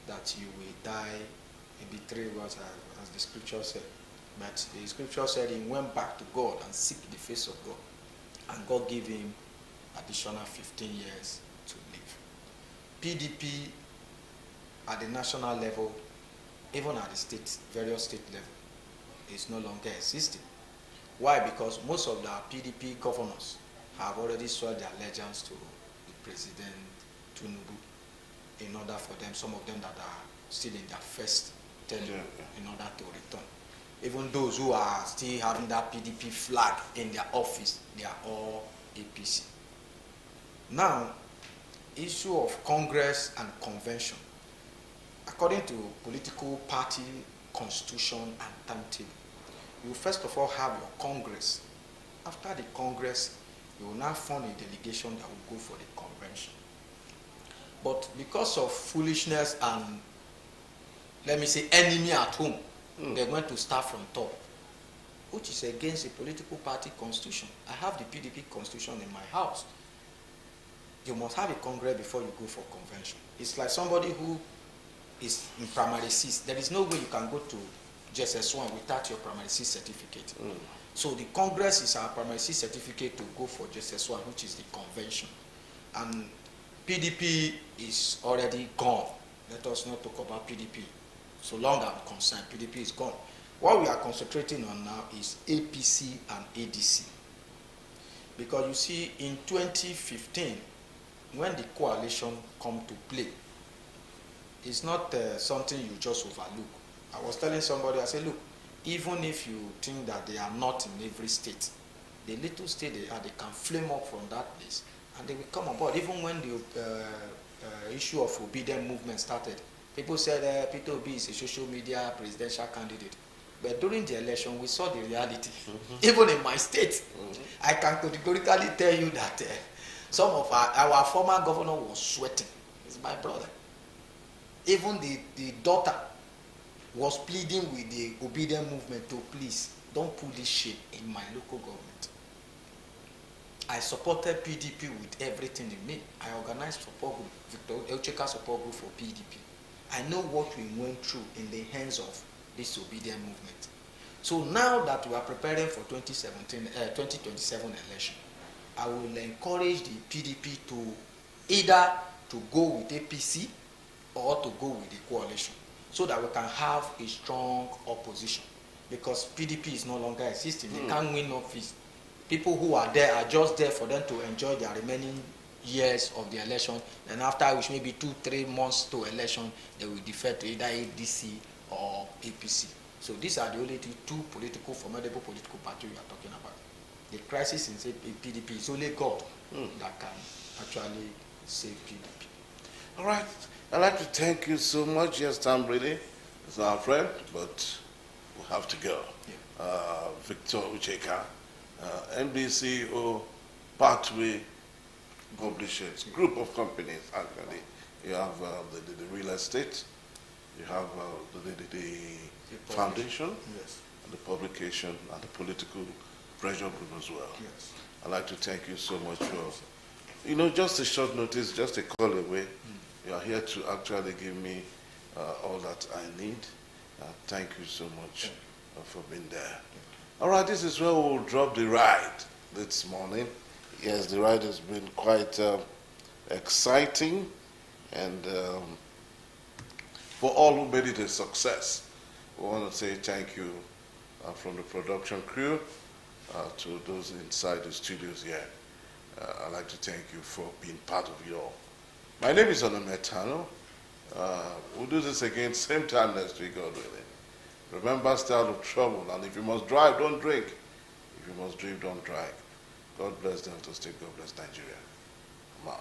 that you will die maybe 3 months, as the scripture said. But the scripture said he went back to God and seek the face of God, and God gave him additional 15 years to live. PDP at the national level, even at the state, various state level, is no longer existing. Why? Because most of the PDP governors have already sworn their allegiance to the President Tinubu in order for them, some of them that are still in their first tenure, in order to return. Even those who are still having that PDP flag in their office, they are all APC. Now, issue of Congress and convention. According to political party constitution and timetable. You first of all have your Congress. After the Congress, you will now form a delegation that will go for the convention. But because of foolishness and, let me say, enemy at home, they're going to start from top, which is against a political party constitution. I have the PDP constitution in my house. You must have a Congress before you go for convention. It's like somebody who is in primary 6. There is no way you can go to JSS1 without your primary 6 certificate. So the Congress is our primary 6 certificate to go for JSS1, which is the convention. And PDP is already gone. Let us not talk about PDP. So long I'm concerned, PDP is gone. What we are concentrating on now is APC and ADC. Because you see, in 2015, when the coalition come to play, it's not something you just overlook. I was telling somebody, I said, look, even if you think that they are not in every state, the little state they are, they can flame up from that place and they will come on board. Even when the issue of obedient movement started, people said Peter Obi is a social media presidential candidate. But during the election, we saw the reality. Even in my state, I can categorically tell you that some of our former governor was sweating. He's my brother. Even the daughter was pleading with the obedient movement to please don't put this shit in my local government. I supported PDP with everything in me. I organized support group, Victor Elcheka support group for PDP. I know what we went through in the hands of this obedient movement. So now that we are preparing for 2027 election, I will encourage the PDP to either to go with APC or to go with the coalition, so that we can have a strong opposition. Because PDP is no longer existing. They can't win office. People who are there are just there for them to enjoy their remaining years of the election. And after which maybe 2-3 months to election, they will defer to either ADC or APC. So these are the only two formidable political parties we are talking about. The crisis in PDP is only God that can actually save PDP. All right. I'd like to thank you so much. Yes, Tom Brady is our friend, but we have to go. Yeah. Victor Ucheka, NBCO Pathway Publishers, group of companies actually. You have the real estate, you have the foundation, yes, and the publication, and the political pressure group as well. Yes. I'd like to thank you so much for, just a short notice, just a call away. You are here to actually give me all that I need. Thank you so much for being there. All right, this is where we'll drop the ride this morning. Yes, the ride has been quite exciting, and for all who made it a success, we want to say thank you from the production crew to those inside the studios here. I'd like to thank you for being part of it all. My name is Onometano. We'll do this again same time next week, God willing. Remember, stay out of trouble, and if you must drive, don't drink. If you must drink, don't drive. God bless Delta State, God bless Nigeria. Come on.